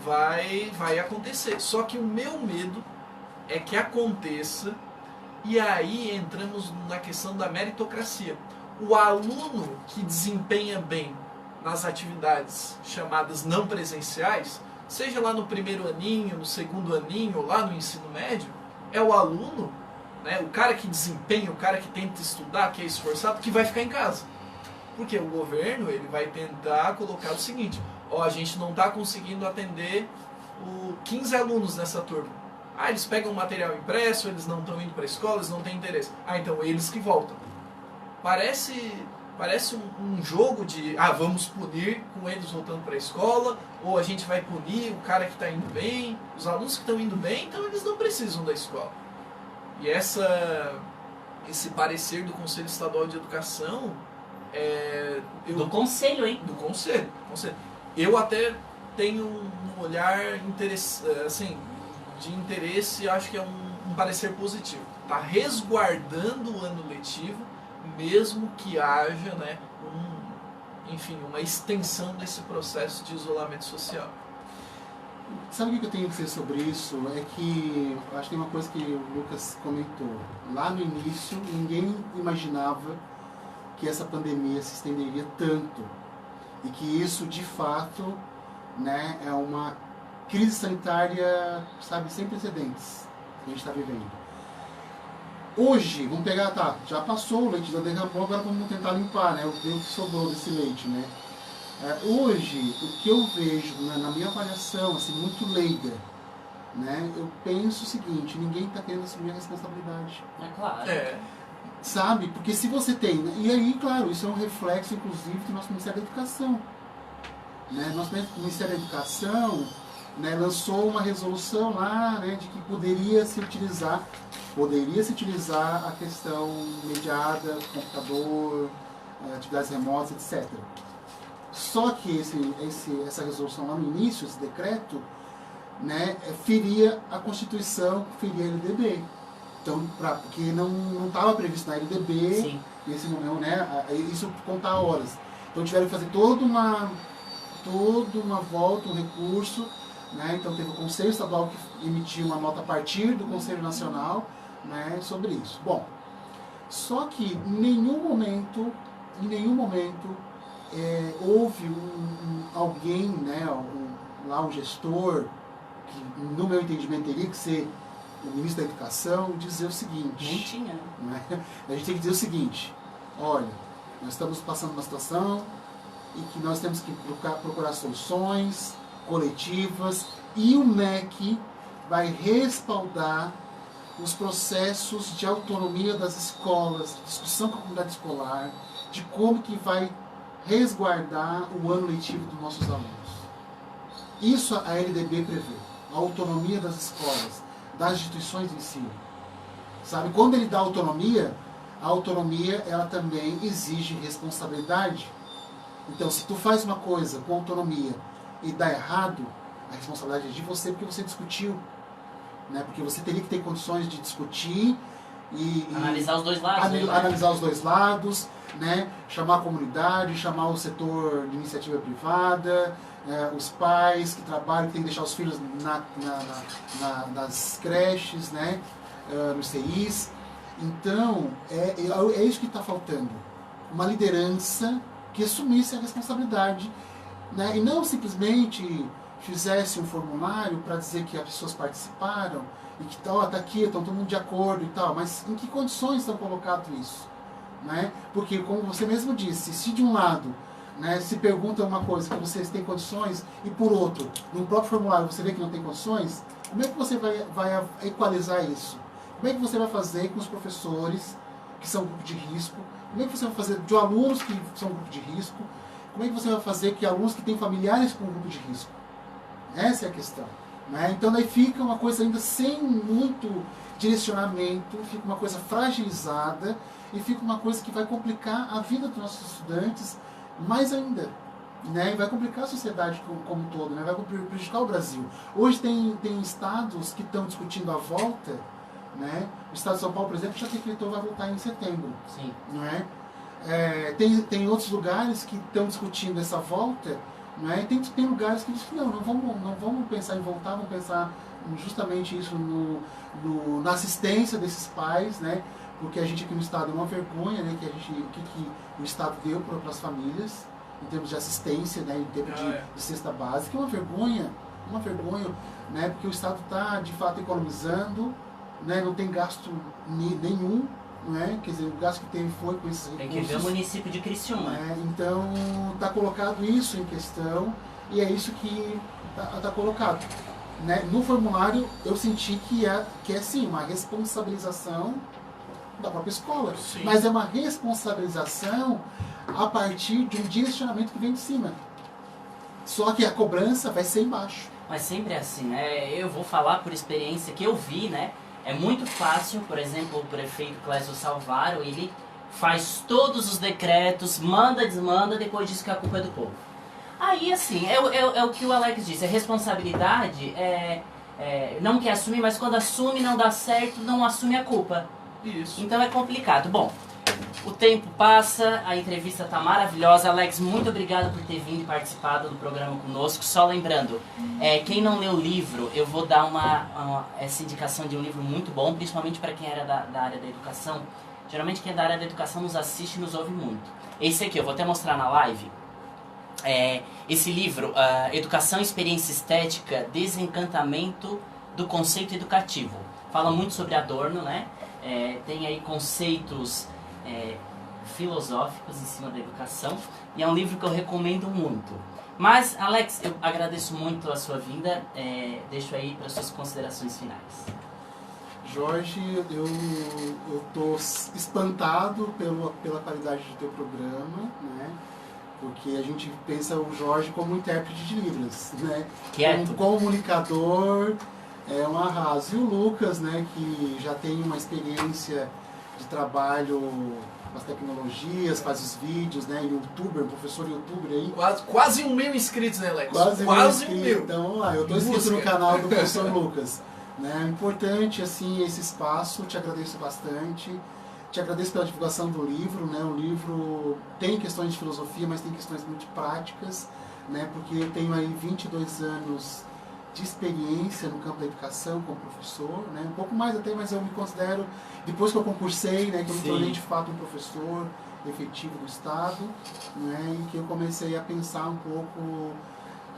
vai acontecer. Só que o meu medo é que aconteça, e aí entramos na questão da meritocracia. O aluno que desempenha bem nas atividades chamadas não presenciais, seja lá no primeiro aninho, no segundo aninho, ou lá no ensino médio, é o aluno, né, o cara que desempenha, o cara que tenta estudar, que é esforçado, que vai ficar em casa. Porque o governo ele vai tentar colocar o seguinte: a gente não está conseguindo atender 15 alunos nessa turma. Eles pegam material impresso, eles não estão indo para a escola, eles não têm interesse. Então eles que voltam. Parece um jogo de vamos punir com eles voltando para a escola, ou a gente vai punir o cara que está indo bem, os alunos que estão indo bem, então eles não precisam da escola. E esse parecer do Conselho Estadual de Educação do Conselho, hein? Do Conselho. Eu até tenho um olhar assim, de interesse, acho que é um parecer positivo. Está resguardando o ano letivo, mesmo que haja, né, uma extensão desse processo de isolamento social. Sabe o que eu tenho a dizer sobre isso? É que acho que tem uma coisa que o Lucas comentou. Lá no início, ninguém imaginava que essa pandemia se estenderia tanto e que isso, de fato, né, é uma crise sanitária, sabe, sem precedentes que a gente está vivendo. Hoje, vamos pegar, tá, já passou, o leite já derramou, agora vamos tentar limpar, né, o que sobrou desse leite, né. Hoje, o que eu vejo, né, na minha avaliação, assim, muito leiga, né, eu penso o seguinte: ninguém está querendo assumir a responsabilidade. É claro. Sabe? Porque se você tem... E aí, claro, isso é um reflexo, inclusive, do nosso Ministério da Educação. Né? Nosso Ministério da Educação, né, lançou uma resolução lá, né, de que poderia se utilizar a questão mediada, computador, atividades remotas, etc. Só que essa resolução lá no início, esse decreto, né, feria a Constituição, feria a LDB. Então, porque não estava previsto na LDB, Sim. nesse momento, né, isso contar horas. Então tiveram que fazer toda uma volta, um recurso, né, então teve o Conselho Estadual que emitiu uma nota a partir do Conselho Nacional, né, sobre isso. Bom, só que em nenhum momento houve alguém, né, um gestor, que no meu entendimento teria que ser o ministro da Educação, dizer o seguinte... Nem tinha. Né? A gente tem que dizer o seguinte: olha, nós estamos passando uma situação e que nós temos que procurar soluções coletivas, e o MEC vai respaldar os processos de autonomia das escolas, discussão com a comunidade escolar, de como que vai resguardar o ano letivo dos nossos alunos. Isso a LDB prevê, a autonomia das escolas, das instituições de ensino. Sabe, quando ele dá autonomia, a autonomia ela também exige responsabilidade. Então, se tu faz uma coisa com autonomia e dá errado, a responsabilidade é de você, porque você discutiu, né? Porque você teria que ter condições de discutir e analisar os dois lados. Analisar os dois lados, né? Chamar a comunidade, chamar o setor de iniciativa privada, os pais que trabalham, que tem que deixar os filhos nas creches, né? Nos CIs. Então, é isso que está faltando. Uma liderança que assumisse a responsabilidade, né? E não simplesmente fizesse um formulário para dizer que as pessoas participaram e que tá aqui, estão todo mundo de acordo e tal, mas em que condições estão colocado isso? Né? Porque, como você mesmo disse, se de um lado, né, se pergunta uma coisa que vocês têm condições e por outro, no próprio formulário você vê que não tem condições, como é que você vai equalizar isso? Como é que você vai fazer com os professores que são grupo de risco? Como é que você vai fazer de alunos que são grupo de risco? Como é que você vai fazer que alunos que têm familiares com grupo de risco? Essa é a questão. Né? Então daí fica uma coisa ainda sem muito direcionamento, fica uma coisa fragilizada e fica uma coisa que vai complicar a vida dos nossos estudantes mais ainda. Né? E vai complicar a sociedade como um todo, né? Vai prejudicar o Brasil. Hoje tem estados que estão discutindo a volta, né? O estado de São Paulo, por exemplo, já decretou vai voltar em setembro. Sim. Não é? Tem outros lugares que estão discutindo essa volta, não é? Tem lugares que dizem que não vamos pensar em voltar, vamos pensar justamente isso na assistência desses pais, né? Porque a gente aqui no estado é uma vergonha, né? Que o estado deu para as famílias em termos de assistência, né? Em termos de cesta básica, é uma vergonha, né? Porque o estado está de fato economizando, né? Não tem gasto nenhum, não é? Quer dizer, o gasto que teve foi com esses recursos. Tem que ver o município de Criciúma. Então está colocado isso em questão e é isso que está colocado. Né? No formulário eu senti que é sim uma responsabilização da própria escola, Sim. Mas é uma responsabilização a partir de um direcionamento que vem de cima. Só que a cobrança vai ser embaixo. Mas sempre é assim, né? Eu vou falar por experiência que eu vi, né? É muito fácil, por exemplo, o prefeito Clésio Salvaro, ele faz todos os decretos, manda, desmanda, depois diz que a culpa é do povo. Aí, assim, é o que o Alex disse, a responsabilidade não quer assumir, mas quando assume não dá certo, não assume a culpa. Isso. Então é complicado. Bom, o tempo passa, a entrevista tá maravilhosa. Alex, muito obrigado por ter vindo e participado do programa conosco. Só lembrando, quem não leu o livro, eu vou dar essa indicação de um livro muito bom, principalmente para quem era da área da educação. Geralmente quem é da área da educação nos assiste e nos ouve muito. Esse aqui, eu vou até mostrar na live. Esse livro, Educação, Experiência Estética, Desencantamento do Conceito Educativo. Fala muito sobre Adorno, né? Tem aí conceitos filosóficos em cima da educação. E é um livro que eu recomendo muito. Mas, Alex, eu agradeço muito a sua vinda. Deixo aí para suas considerações finais. Jorge, eu estou espantado pela qualidade do teu programa, né? Porque a gente pensa o Jorge como intérprete de Libras, né? Quieto. Como comunicador, é um arraso. E o Lucas, né, que já tem uma experiência de trabalho com as tecnologias, faz os vídeos, né? Youtuber, professor youtuber aí. Quase 1.000 inscritos, né, Alex? Quase 1.000. Então, vamos lá, eu estou inscrito no canal do professor Lucas. Né? Importante assim esse espaço, te agradeço bastante, te agradeço pela divulgação do livro, né? O livro tem questões de filosofia, mas tem questões muito práticas, né? Porque eu tenho aí 22 anos de experiência no campo da educação como professor, né? Um pouco mais até, mas eu me considero, depois que eu concursei, né, que eu me tornei de fato um professor efetivo do Estado, né? E que eu comecei a pensar um pouco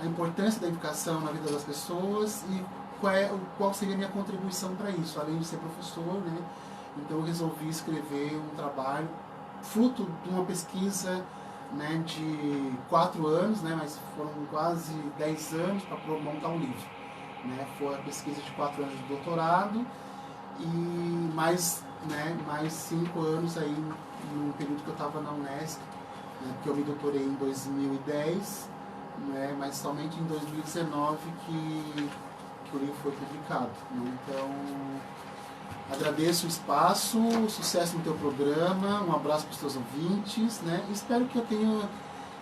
a importância da educação na vida das pessoas e qual seria a minha contribuição para isso, além de ser professor, né? Então eu resolvi escrever um trabalho fruto de uma pesquisa, né, de 4 anos, né, mas foram quase 10 anos para montar um livro, né? Foi a pesquisa de 4 anos de doutorado e mais 5 anos aí no período que eu estava na Unesp, né, porque eu me doutorei em 2010, né, mas somente em 2019 que o livro foi publicado, né? Então, agradeço o espaço, sucesso no teu programa, um abraço para os teus ouvintes, né? Espero que eu tenha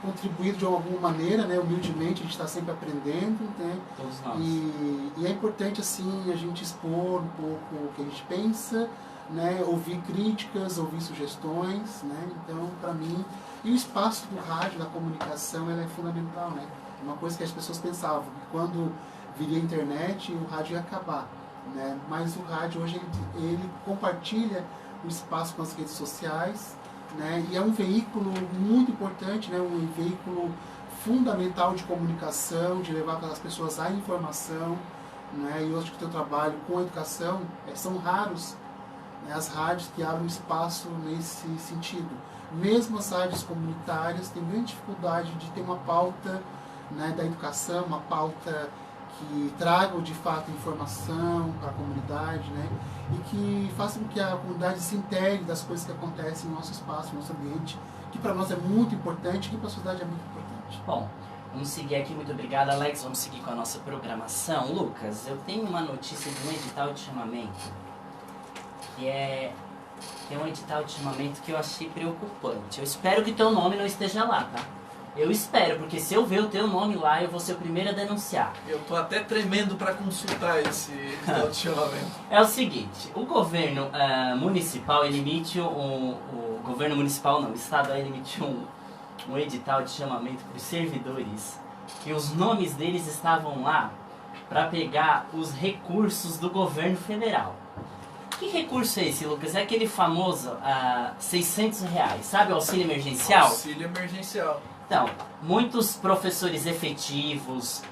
contribuído de alguma maneira, né? Humildemente, a gente está sempre aprendendo, né? Todos nós. E é importante, assim, a gente expor um pouco o que a gente pensa, né? Ouvir críticas, ouvir sugestões, né? Então, para mim, e o espaço do rádio, da comunicação, ela é fundamental, né? Uma coisa que as pessoas pensavam, que quando viria a internet, o rádio ia acabar, né? Mas o rádio hoje ele compartilha o espaço com as redes sociais, né? E é um veículo muito importante, né? Um veículo fundamental de comunicação, de levar para as pessoas a informação, né? E eu acho que o teu trabalho com a educação são raros, né, as rádios que abrem espaço nesse sentido. Mesmo as rádios comunitárias têm grande dificuldade de ter uma pauta, né, da educação, uma pauta que tragam de fato informação para a comunidade, né? E que façam com que a comunidade se integre das coisas que acontecem no nosso espaço, no nosso ambiente, que para nós é muito importante, que para a sociedade é muito importante. Bom, vamos seguir aqui. Muito obrigado, Alex. Vamos seguir com a nossa programação. Lucas, eu tenho uma notícia de um edital de chamamento, que é um edital de chamamento que eu achei preocupante. Eu espero que teu nome não esteja lá, tá? Eu espero, porque se eu ver o teu nome lá, eu vou ser o primeiro a denunciar. Eu tô até tremendo para consultar esse edital de chamamento. É o seguinte, o governo municipal, ele emite o governo municipal não, o estado ele emite um edital de chamamento para os servidores, que os nomes deles estavam lá para pegar os recursos do governo federal. Que recurso é esse, Lucas? É aquele famoso R$600, sabe, o auxílio emergencial? Auxílio emergencial. Então, muitos professores efetivos,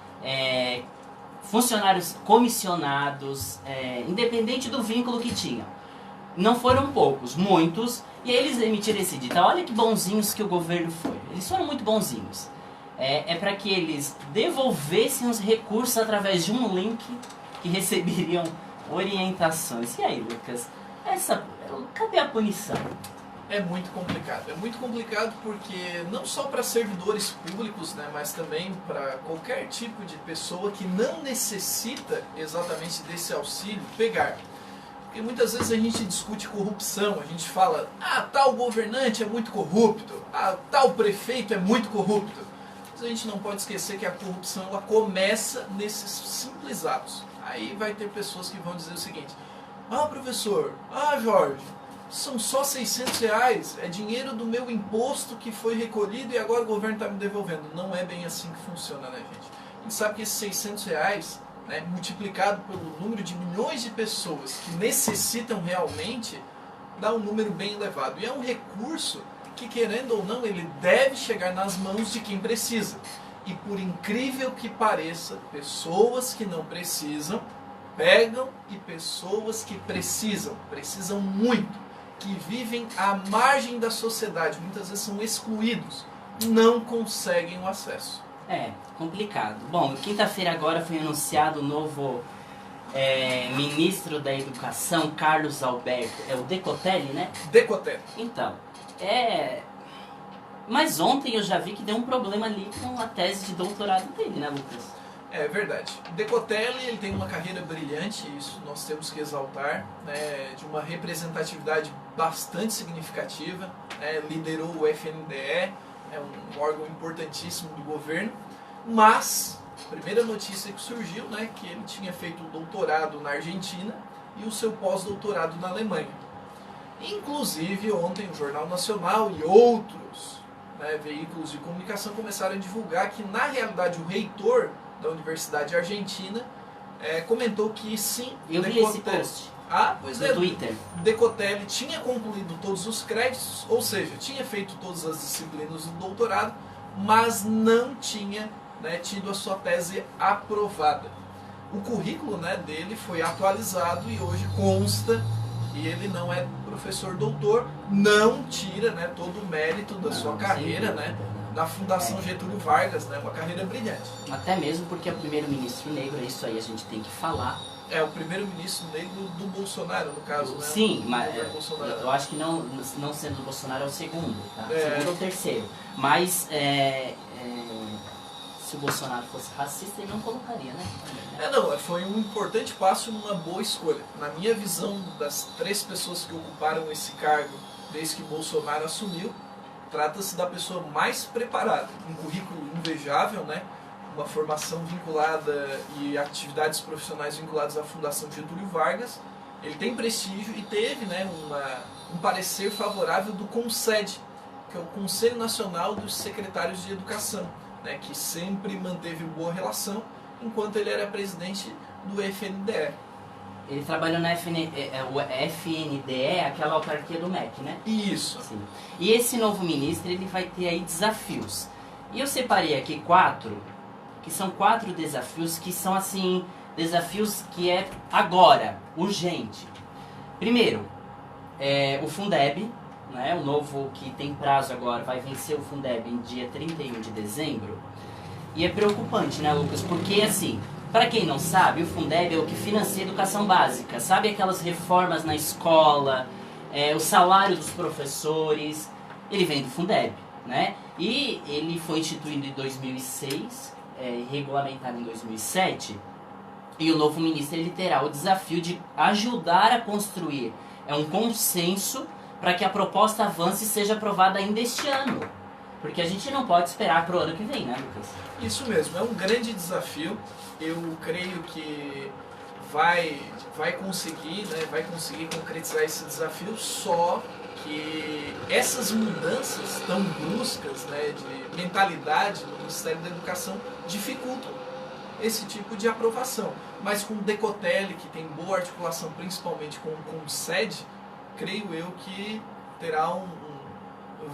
funcionários comissionados, independente do vínculo que tinham. Não foram poucos, muitos, e aí eles emitiram esse edital. Olha que bonzinhos que o governo foi. Eles foram muito bonzinhos. É para que eles devolvessem os recursos através de um link que receberiam orientações. E aí, Lucas, cadê a punição? É muito complicado. É muito complicado porque não só para servidores públicos, né, mas também para qualquer tipo de pessoa que não necessita exatamente desse auxílio pegar. Porque muitas vezes a gente discute corrupção, a gente fala, tal governante é muito corrupto, tal prefeito é muito corrupto. Mas a gente não pode esquecer que a corrupção ela começa nesses simples atos. Aí vai ter pessoas que vão dizer o seguinte, professor, Jorge, são só R$600, é dinheiro do meu imposto que foi recolhido e agora o governo está me devolvendo. Não é bem assim que funciona, né, gente? A gente sabe que esses R$600, né, multiplicado pelo número de milhões de pessoas que necessitam realmente, dá um número bem elevado. E é um recurso que, querendo ou não, ele deve chegar nas mãos de quem precisa. E por incrível que pareça, pessoas que não precisam pegam e pessoas que precisam muito, que vivem à margem da sociedade, muitas vezes são excluídos, não conseguem o acesso. É, complicado. Bom, quinta-feira agora foi anunciado o novo ministro da Educação, Carlos Alberto. É o Decotelli, né? Decotelli. Então, mas ontem eu já vi que deu um problema ali com a tese de doutorado dele, né, Lucas? É verdade. Decotelli, ele tem uma carreira brilhante, isso nós temos que exaltar, né, de uma representatividade bastante significativa, né, liderou o FNDE, é um órgão importantíssimo do governo, mas a primeira notícia que surgiu, né, que ele tinha feito um doutorado na Argentina e o seu pós-doutorado na Alemanha. Inclusive, ontem o Jornal Nacional e outros, né, veículos de comunicação começaram a divulgar que, na realidade, o reitor da Universidade Argentina comentou que sim, eu vi esse post no Twitter. Decotelli tinha concluído todos os créditos, ou seja, tinha feito todas as disciplinas do doutorado, mas não tinha, né, tido a sua tese aprovada. O currículo, né, dele foi atualizado e hoje consta que ele não é professor doutor, não tira, né, todo o mérito da sua carreira, né, na Fundação Getúlio Vargas, né, uma carreira brilhante. Até mesmo porque é o primeiro-ministro negro, é isso aí, a gente tem que falar. É o primeiro-ministro negro do Bolsonaro, no caso, né? Sim, mas eu acho que não sendo do Bolsonaro é o segundo, tá? Segundo ou terceiro. Mas se o Bolsonaro fosse racista, ele não colocaria, né? Não, foi um importante passo numa boa escolha. Na minha visão, das 3 pessoas que ocuparam esse cargo desde que Bolsonaro assumiu, trata-se da pessoa mais preparada, um currículo invejável, né? Uma formação vinculada e atividades profissionais vinculadas à Fundação Getúlio Vargas. Ele tem prestígio e teve, né, um parecer favorável do CONSED, que é o Conselho Nacional dos Secretários de Educação, né, que sempre manteve boa relação enquanto ele era presidente do FNDE. Ele trabalhou na FNDE, aquela autarquia do MEC, né? Isso. Sim. E esse novo ministro, ele vai ter aí desafios. E eu separei aqui 4, que são 4 desafios, que são, assim, desafios que é agora, urgente. Primeiro, o Fundeb, né, o novo que tem prazo agora, vai vencer o Fundeb em dia 31 de dezembro. E é preocupante, né, Lucas? Porque, assim, para quem não sabe, o Fundeb é o que financia a educação básica. Sabe aquelas reformas na escola, o salário dos professores? Ele vem do Fundeb, né? E ele foi instituído em 2006, regulamentado em 2007. E o novo ministro, ele terá o desafio de ajudar a construir um consenso para que a proposta avance e seja aprovada ainda este ano. Porque a gente não pode esperar para o ano que vem, né, Lucas? Isso mesmo, é um grande desafio. Eu creio que vai conseguir, né, vai conseguir concretizar esse desafio, só que essas mudanças tão bruscas, né, de mentalidade no Ministério da Educação dificultam esse tipo de aprovação. Mas com o Decotelli, que tem boa articulação principalmente com o CONSED, creio eu que terá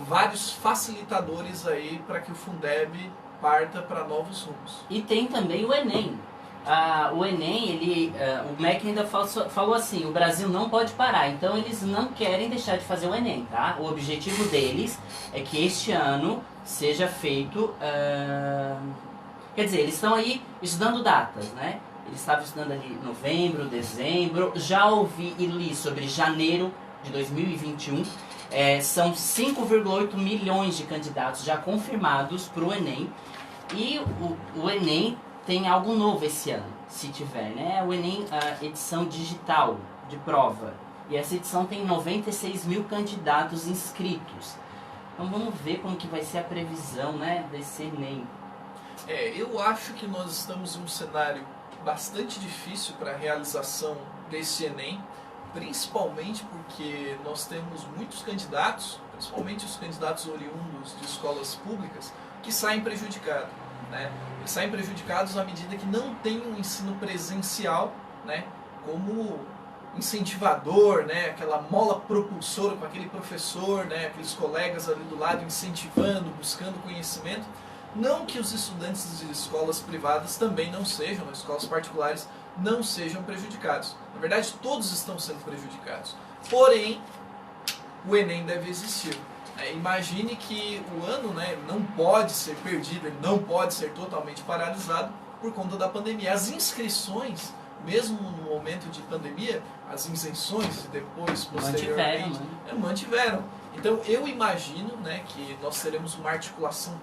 vários facilitadores aí para que o Fundeb parta para novos rumos. E tem também o Enem. O Enem, o MEC ainda falou assim, o Brasil não pode parar, então eles não querem deixar de fazer o Enem, tá? O objetivo deles é que este ano seja feito... quer dizer, eles estão aí estudando datas, né? Eles estavam estudando ali novembro, dezembro, já ouvi e li sobre janeiro de 2021, são 5,8 milhões de candidatos já confirmados para o Enem, e o Enem tem algo novo esse ano, se tiver, né? O Enem, a edição digital de prova, e essa edição tem 96 mil candidatos inscritos. Então vamos ver como que vai ser a previsão, né, desse Enem. Eu acho que nós estamos em um cenário bastante difícil para a realização desse Enem, principalmente porque nós temos muitos candidatos, principalmente os candidatos oriundos de escolas públicas, que saem prejudicados, né? Eles saem prejudicados à medida que não tem um ensino presencial, né, como incentivador, né, aquela mola propulsora com aquele professor, né, aqueles colegas ali do lado incentivando, buscando conhecimento. Não que os estudantes de escolas privadas também não sejam, né, escolas particulares não sejam prejudicados. Na verdade, todos estão sendo prejudicados. Porém, o Enem deve existir. Imagine que o ano, né, não pode ser perdido, ele não pode ser totalmente paralisado por conta da pandemia. As inscrições, mesmo no momento de pandemia, as isenções e depois, posteriormente, mantiveram. Então, eu imagino, né, que nós teremos uma articulação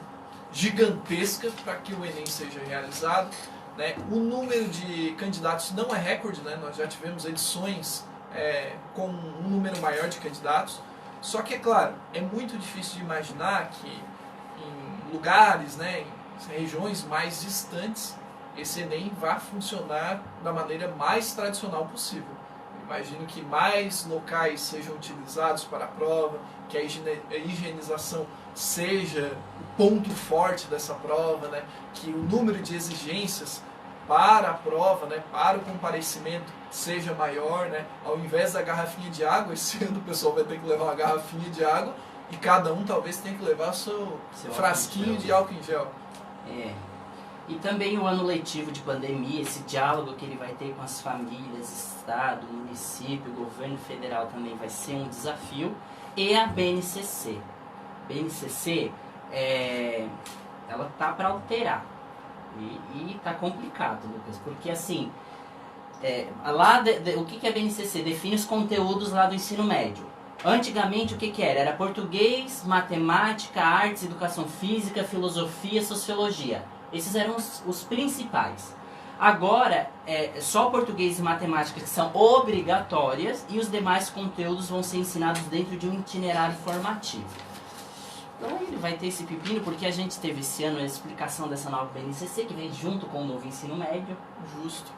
gigantesca para que o Enem seja realizado. Né? O número de candidatos não é recorde, né? Nós já tivemos edições com um número maior de candidatos. Só que, é claro, é muito difícil de imaginar que em lugares, né, em regiões mais distantes, esse Enem vá funcionar da maneira mais tradicional possível. Eu imagino que mais locais sejam utilizados para a prova, que a higienização seja o ponto forte dessa prova, né, que o número de exigências para a prova, né, para o comparecimento seja maior, né? Ao invés da garrafinha de água, esse ano o pessoal vai ter que levar uma garrafinha de água e cada um talvez tenha que levar seu frasquinho de álcool em gel. E também o ano letivo de pandemia, esse diálogo que ele vai ter com as famílias, Estado, município, governo federal também vai ser um desafio. E a BNCC. BNCC, ela tá para alterar. E tá complicado, Lucas, porque assim, o que é a BNCC? Define os conteúdos lá do ensino médio. Antigamente o que era? Era português, matemática, artes, educação física, filosofia, sociologia. Esses eram os principais. Agora, só português e matemática que são obrigatórias e os demais conteúdos vão ser ensinados dentro de um itinerário formativo. Então ele vai ter esse pepino, porque a gente teve esse ano a explicação dessa nova BNCC, que vem junto com o novo ensino médio. Justo.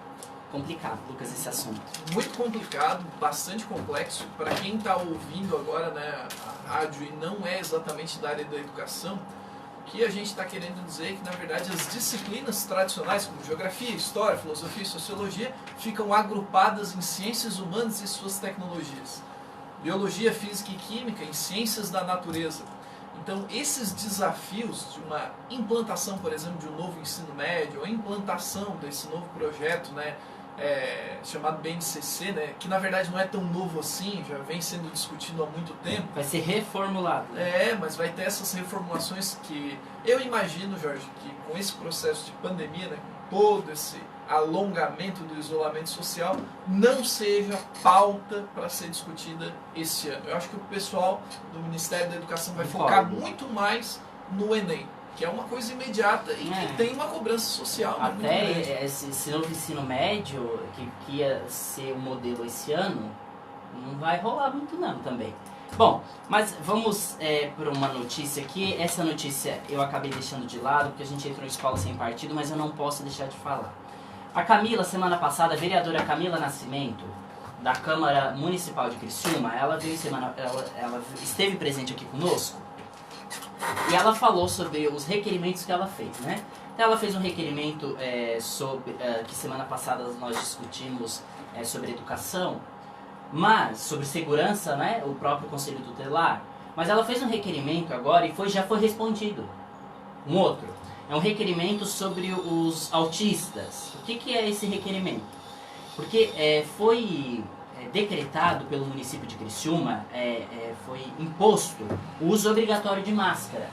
Complicado, Lucas, esse assunto. Muito complicado, bastante complexo. Para quem está ouvindo agora, né, a rádio e não é exatamente da área da educação, o que a gente está querendo dizer é que, na verdade, as disciplinas tradicionais, como geografia, história, filosofia e sociologia, ficam agrupadas em ciências humanas e suas tecnologias. Biologia, física e química em ciências da natureza. Então, esses desafios de uma implantação, por exemplo, de um novo ensino médio, ou a implantação desse novo projeto, né, chamado BNCC, né, que na verdade não é tão novo assim, já vem sendo discutido há muito tempo. Vai ser reformulado. Mas vai ter essas reformulações que eu imagino, Jorge, que com esse processo de pandemia, né, com todo esse alongamento do isolamento social, não seja pauta para ser discutida esse ano. Eu acho que o pessoal do Ministério da Educação vai focar muito mais no Enem, que é uma coisa imediata e que tem uma cobrança social. Até esse novo ensino médio, que ia ser o modelo esse ano, não vai rolar muito não também. Bom, mas vamos para uma notícia aqui. Essa notícia eu acabei deixando de lado, porque a gente entrou em escola sem partido, mas eu não posso deixar de falar. A Camila, semana passada, a vereadora Camila Nascimento, da Câmara Municipal de Criciúma, ela esteve presente aqui conosco e ela falou sobre os requerimentos que ela fez, né? Então ela fez um requerimento que semana passada nós discutimos sobre educação, mas sobre segurança, né? O próprio Conselho Tutelar. Mas ela fez um requerimento agora e já foi respondido. Um outro. É um requerimento sobre os autistas. O que é esse requerimento? Porque foi decretado pelo município de Criciúma, foi imposto o uso obrigatório de máscara.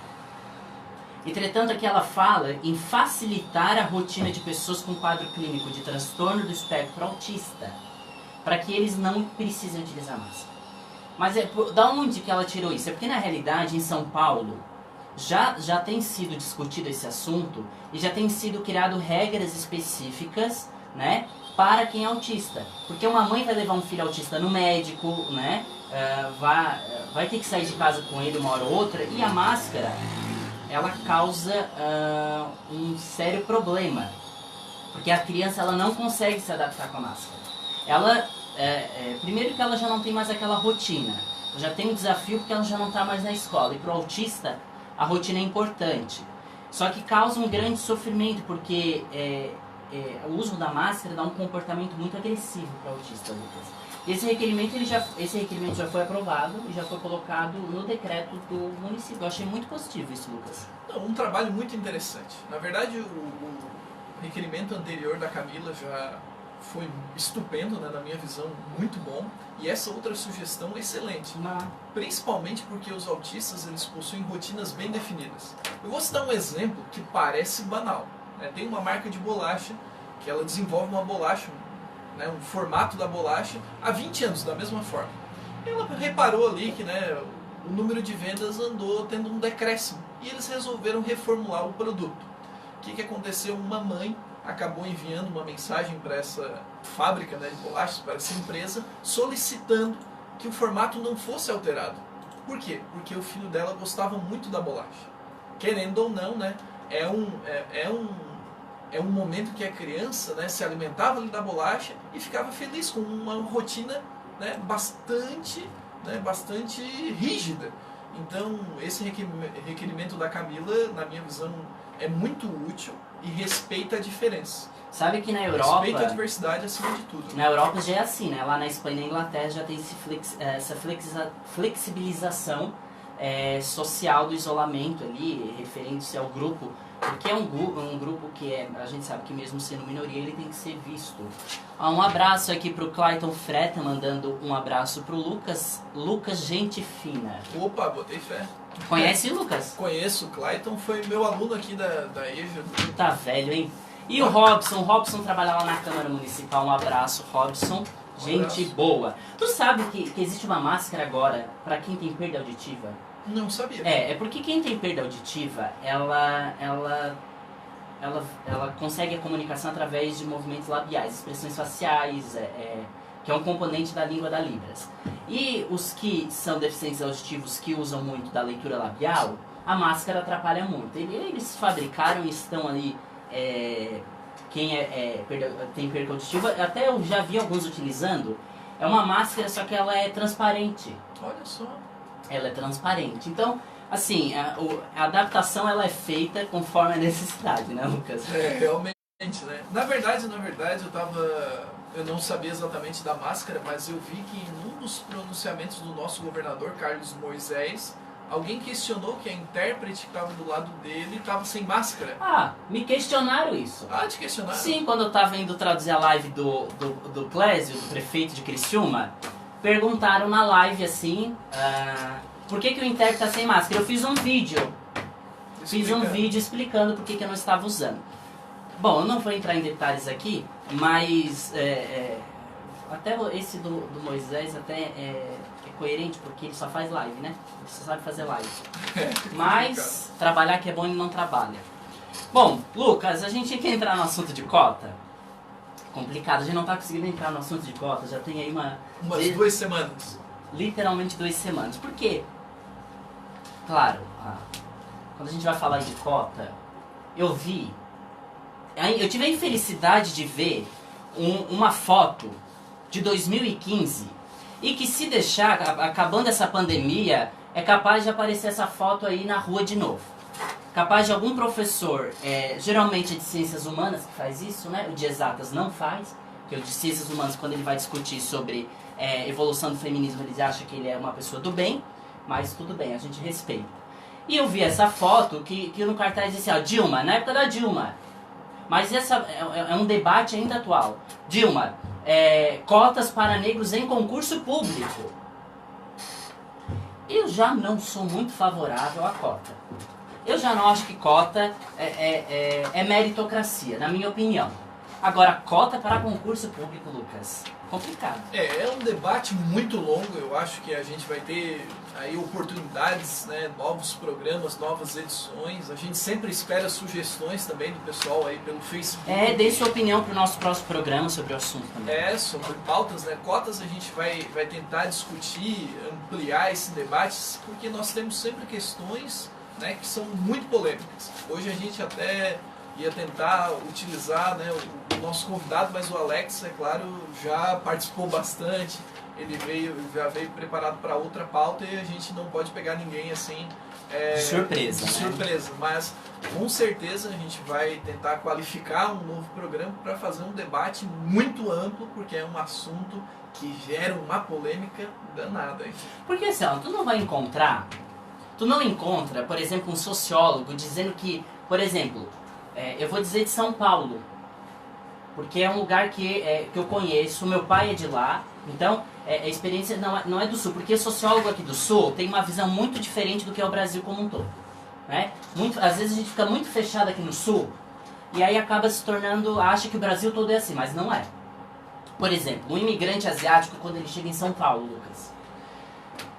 Entretanto, aqui ela fala em facilitar a rotina de pessoas com quadro clínico de transtorno do espectro autista, para que eles não precisem utilizar máscara. Mas da onde que ela tirou isso? É porque na realidade em São Paulo já tem sido discutido esse assunto e já tem sido criado regras específicas, né, para quem é autista. Porque uma mãe vai levar um filho autista no médico, né, vai ter que sair de casa com ele uma hora ou outra, e a máscara, ela causa um sério problema. Porque a criança ela não consegue se adaptar com a máscara. Primeiro que ela já não tem mais aquela rotina. Já tem um desafio porque ela já não está mais na escola. E para o autista, a rotina é importante. Só que causa um grande sofrimento, porque o uso da máscara dá um comportamento muito agressivo para o autista, Lucas. Esse requerimento já foi aprovado e já foi colocado no decreto do município. Eu achei muito positivo isso, Lucas. Não, um trabalho muito interessante. Na verdade, o requerimento anterior da Camila já foi estupendo, né, na minha visão, muito bom. E essa outra sugestão excelente. Principalmente porque os autistas eles possuem rotinas bem definidas. Eu vou citar um exemplo que parece banal. Né? Tem uma marca de bolacha que ela desenvolve uma bolacha, né, um formato da bolacha há 20 anos, da mesma forma. Ela reparou ali que, né, o número de vendas andou tendo um decréscimo e eles resolveram reformular o produto. O que aconteceu? Uma mãe acabou enviando uma mensagem para essa fábrica, né, de bolachas, para essa empresa, solicitando que o formato não fosse alterado. Por quê? Porque o filho dela gostava muito da bolacha. Querendo ou não, né, é um momento que a criança, né, se alimentava ali da bolacha e ficava feliz com uma rotina, né, bastante rígida. Então, esse requerimento da Camila, na minha visão, é muito útil e respeita a diferença. Sabe que na Europa... Respeita a diversidade acima de tudo. Na Europa já é assim, né? Lá na Espanha e na Inglaterra já tem essa flexibilização social do isolamento ali, referente-se ao grupo, porque é um grupo que a gente sabe que mesmo sendo minoria, ele tem que ser visto. Um abraço aqui pro Clayton Freta, mandando um abraço pro Lucas. Lucas, gente fina. Opa, botei fé. Conhece o Lucas? Conheço, o Clayton foi meu aluno aqui da EJA. Tá velho, hein? E o Robson? O Robson trabalha lá na Câmara Municipal. Um abraço, Robson. Gente boa. Tu sabe que existe uma máscara agora pra quem tem perda auditiva? Não sabia. É porque quem tem perda auditiva, ela consegue a comunicação através de movimentos labiais, expressões faciais, que é um componente da língua da Libras. E os que são deficientes auditivos, que usam muito da leitura labial, a máscara atrapalha muito. Eles fabricaram e estão ali, quem tem perda auditiva, até eu já vi alguns utilizando, é uma máscara, só que ela é transparente. Olha só. Ela é transparente. Então, assim, a adaptação ela é feita conforme a necessidade, né, Lucas? Realmente, né? Na verdade, eu não sabia exatamente da máscara, mas eu vi que em um dos pronunciamentos do nosso governador, Carlos Moisés, alguém questionou que a intérprete que estava do lado dele estava sem máscara. Ah, me questionaram isso. Ah, te questionaram? Sim, quando eu estava indo traduzir a live do Clésio, do prefeito de Criciúma, perguntaram na live assim, por que o intérprete está sem máscara? Eu fiz um vídeo. Fiz um vídeo explicando por que eu não estava usando. Bom, eu não vou entrar em detalhes aqui, mas até esse do Moisés até é coerente, porque ele só faz live, né? Ele só sabe fazer live. Mas trabalhar que é bom, ele não trabalha. Bom, Lucas, a gente quer entrar no assunto de cota. Complicado, a gente não está conseguindo entrar no assunto de cota, já tem aí umas 2 semanas. Literalmente 2 semanas. Por quê? Claro, quando a gente vai falar de cota, eu tive a infelicidade de ver uma foto de 2015 e que se deixar, acabando essa pandemia, é capaz de aparecer essa foto aí na rua de novo. Capaz de algum professor, geralmente é de ciências humanas que faz isso, né? O de exatas não faz, porque o de ciências humanas, quando ele vai discutir sobre evolução do feminismo, ele acha que ele é uma pessoa do bem, mas tudo bem, a gente respeita. E eu vi essa foto que no cartaz dizia, Dilma, na época da Dilma. Mas essa é um debate ainda atual. Dilma, cotas para negros em concurso público. Eu já não sou muito favorável à cota. Eu já não acho que cota é meritocracia, na minha opinião. Agora, cota para concurso público, Lucas, complicado. É um debate muito longo, eu acho que a gente vai ter aí oportunidades, né, novos programas, novas edições. A gente sempre espera sugestões também do pessoal aí pelo Facebook. Dê sua opinião para o nosso próximo programa sobre o assunto também. Sobre pautas, né? Cotas a gente vai tentar discutir, ampliar esse debate, porque nós temos sempre questões, né, que são muito polêmicas. Hoje a gente até ia tentar utilizar, né, o nosso convidado, mas o Alex, é claro, já participou bastante, ele já veio preparado para outra pauta e a gente não pode pegar ninguém assim De surpresa, de né? surpresa, mas com certeza a gente vai tentar qualificar um novo programa para fazer um debate muito amplo, porque é um assunto que gera uma polêmica danada. Hein? Porque assim, ó, tu não encontra, por exemplo, um sociólogo dizendo que, por exemplo, eu vou dizer de São Paulo, porque é um lugar que eu conheço, meu pai é de lá, então a experiência não é do Sul, porque sociólogo aqui do Sul tem uma visão muito diferente do que é o Brasil como um todo. Né? Às vezes a gente fica muito fechado aqui no Sul, e aí acaba se tornando, acha que o Brasil todo é assim, mas não é. Por exemplo, um imigrante asiático, quando ele chega em São Paulo, Lucas,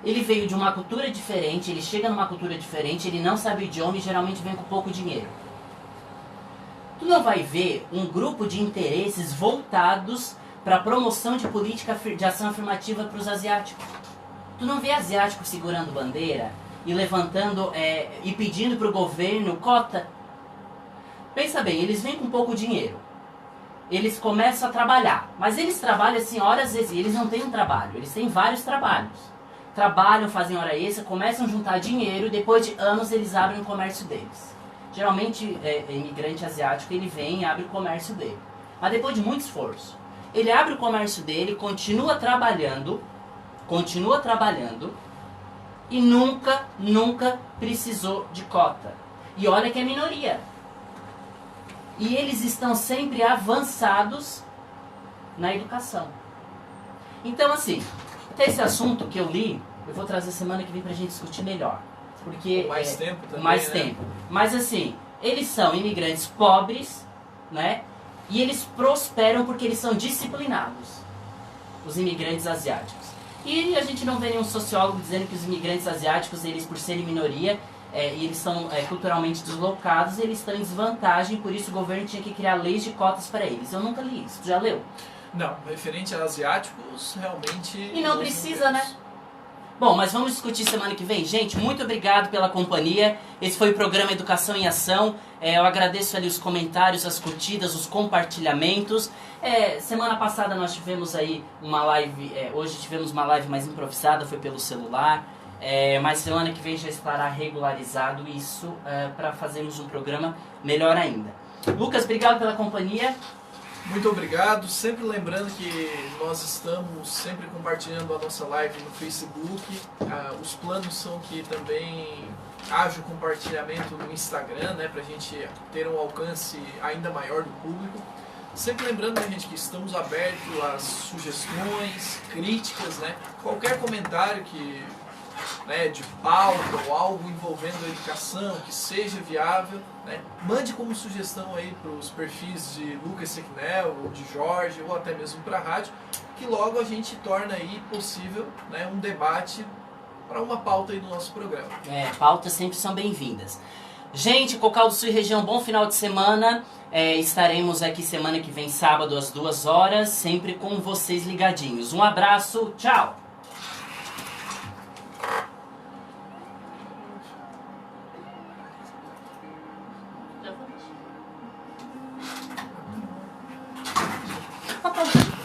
ele veio de uma cultura diferente, ele chega numa cultura diferente, ele não sabe o idioma e geralmente vem com pouco dinheiro. Tu não vai ver um grupo de interesses voltados para a promoção de política de ação afirmativa para os asiáticos. Tu não vê asiáticos segurando bandeira e levantando e pedindo para o governo cota. Pensa bem, eles vêm com pouco dinheiro. Eles começam a trabalhar, mas eles trabalham assim horas extras, eles não têm um trabalho, eles têm vários trabalhos. Trabalham, fazem hora extra, começam a juntar dinheiro e depois de anos eles abrem o comércio deles. Geralmente, imigrante asiático, ele vem e abre o comércio dele. Mas depois de muito esforço, ele abre o comércio dele, continua trabalhando e nunca precisou de cota. E olha que é minoria. E eles estão sempre avançados na educação. Então, assim, até esse assunto que eu li, eu vou trazer semana que vem pra gente discutir melhor. Porque Mais tempo também, mais né? tempo. Mas assim, eles são imigrantes pobres, né? E eles prosperam porque eles são disciplinados. Os imigrantes asiáticos. E a gente não vê nenhum sociólogo dizendo que os imigrantes asiáticos, eles por serem minoria, e eles são culturalmente deslocados, eles estão em desvantagem, por isso o governo tinha que criar leis de cotas para eles. Eu nunca li isso. Tu já leu? Não, referente a asiáticos, realmente... E não precisa, né? Bom, mas vamos discutir semana que vem. Gente, muito obrigado pela companhia. Esse foi o programa Educação em Ação. Eu agradeço ali os comentários, as curtidas, os compartilhamentos. Semana passada nós tivemos aí uma live, hoje tivemos uma live mais improvisada, foi pelo celular. Mas semana que vem já estará regularizado isso para fazermos um programa melhor ainda. Lucas, obrigado pela companhia. Muito obrigado, sempre lembrando que nós estamos sempre compartilhando a nossa live no Facebook, os planos são que também haja o compartilhamento no Instagram, né, para a gente ter um alcance ainda maior do público. Sempre lembrando, né, gente, que estamos abertos às sugestões, críticas, né, qualquer comentário que... de pauta ou algo envolvendo a educação que seja viável, né? Mande como sugestão aí para os perfis de Lucas Sequinel, ou de Jorge, ou até mesmo para a rádio, que logo a gente torna aí possível, né, um debate para uma pauta aí do nosso programa. Pautas sempre são bem-vindas. Gente, Cocal do Sul e região, bom final de semana. Estaremos aqui semana que vem, sábado, às 2 horas, sempre com vocês ligadinhos. Um abraço, tchau! Papai.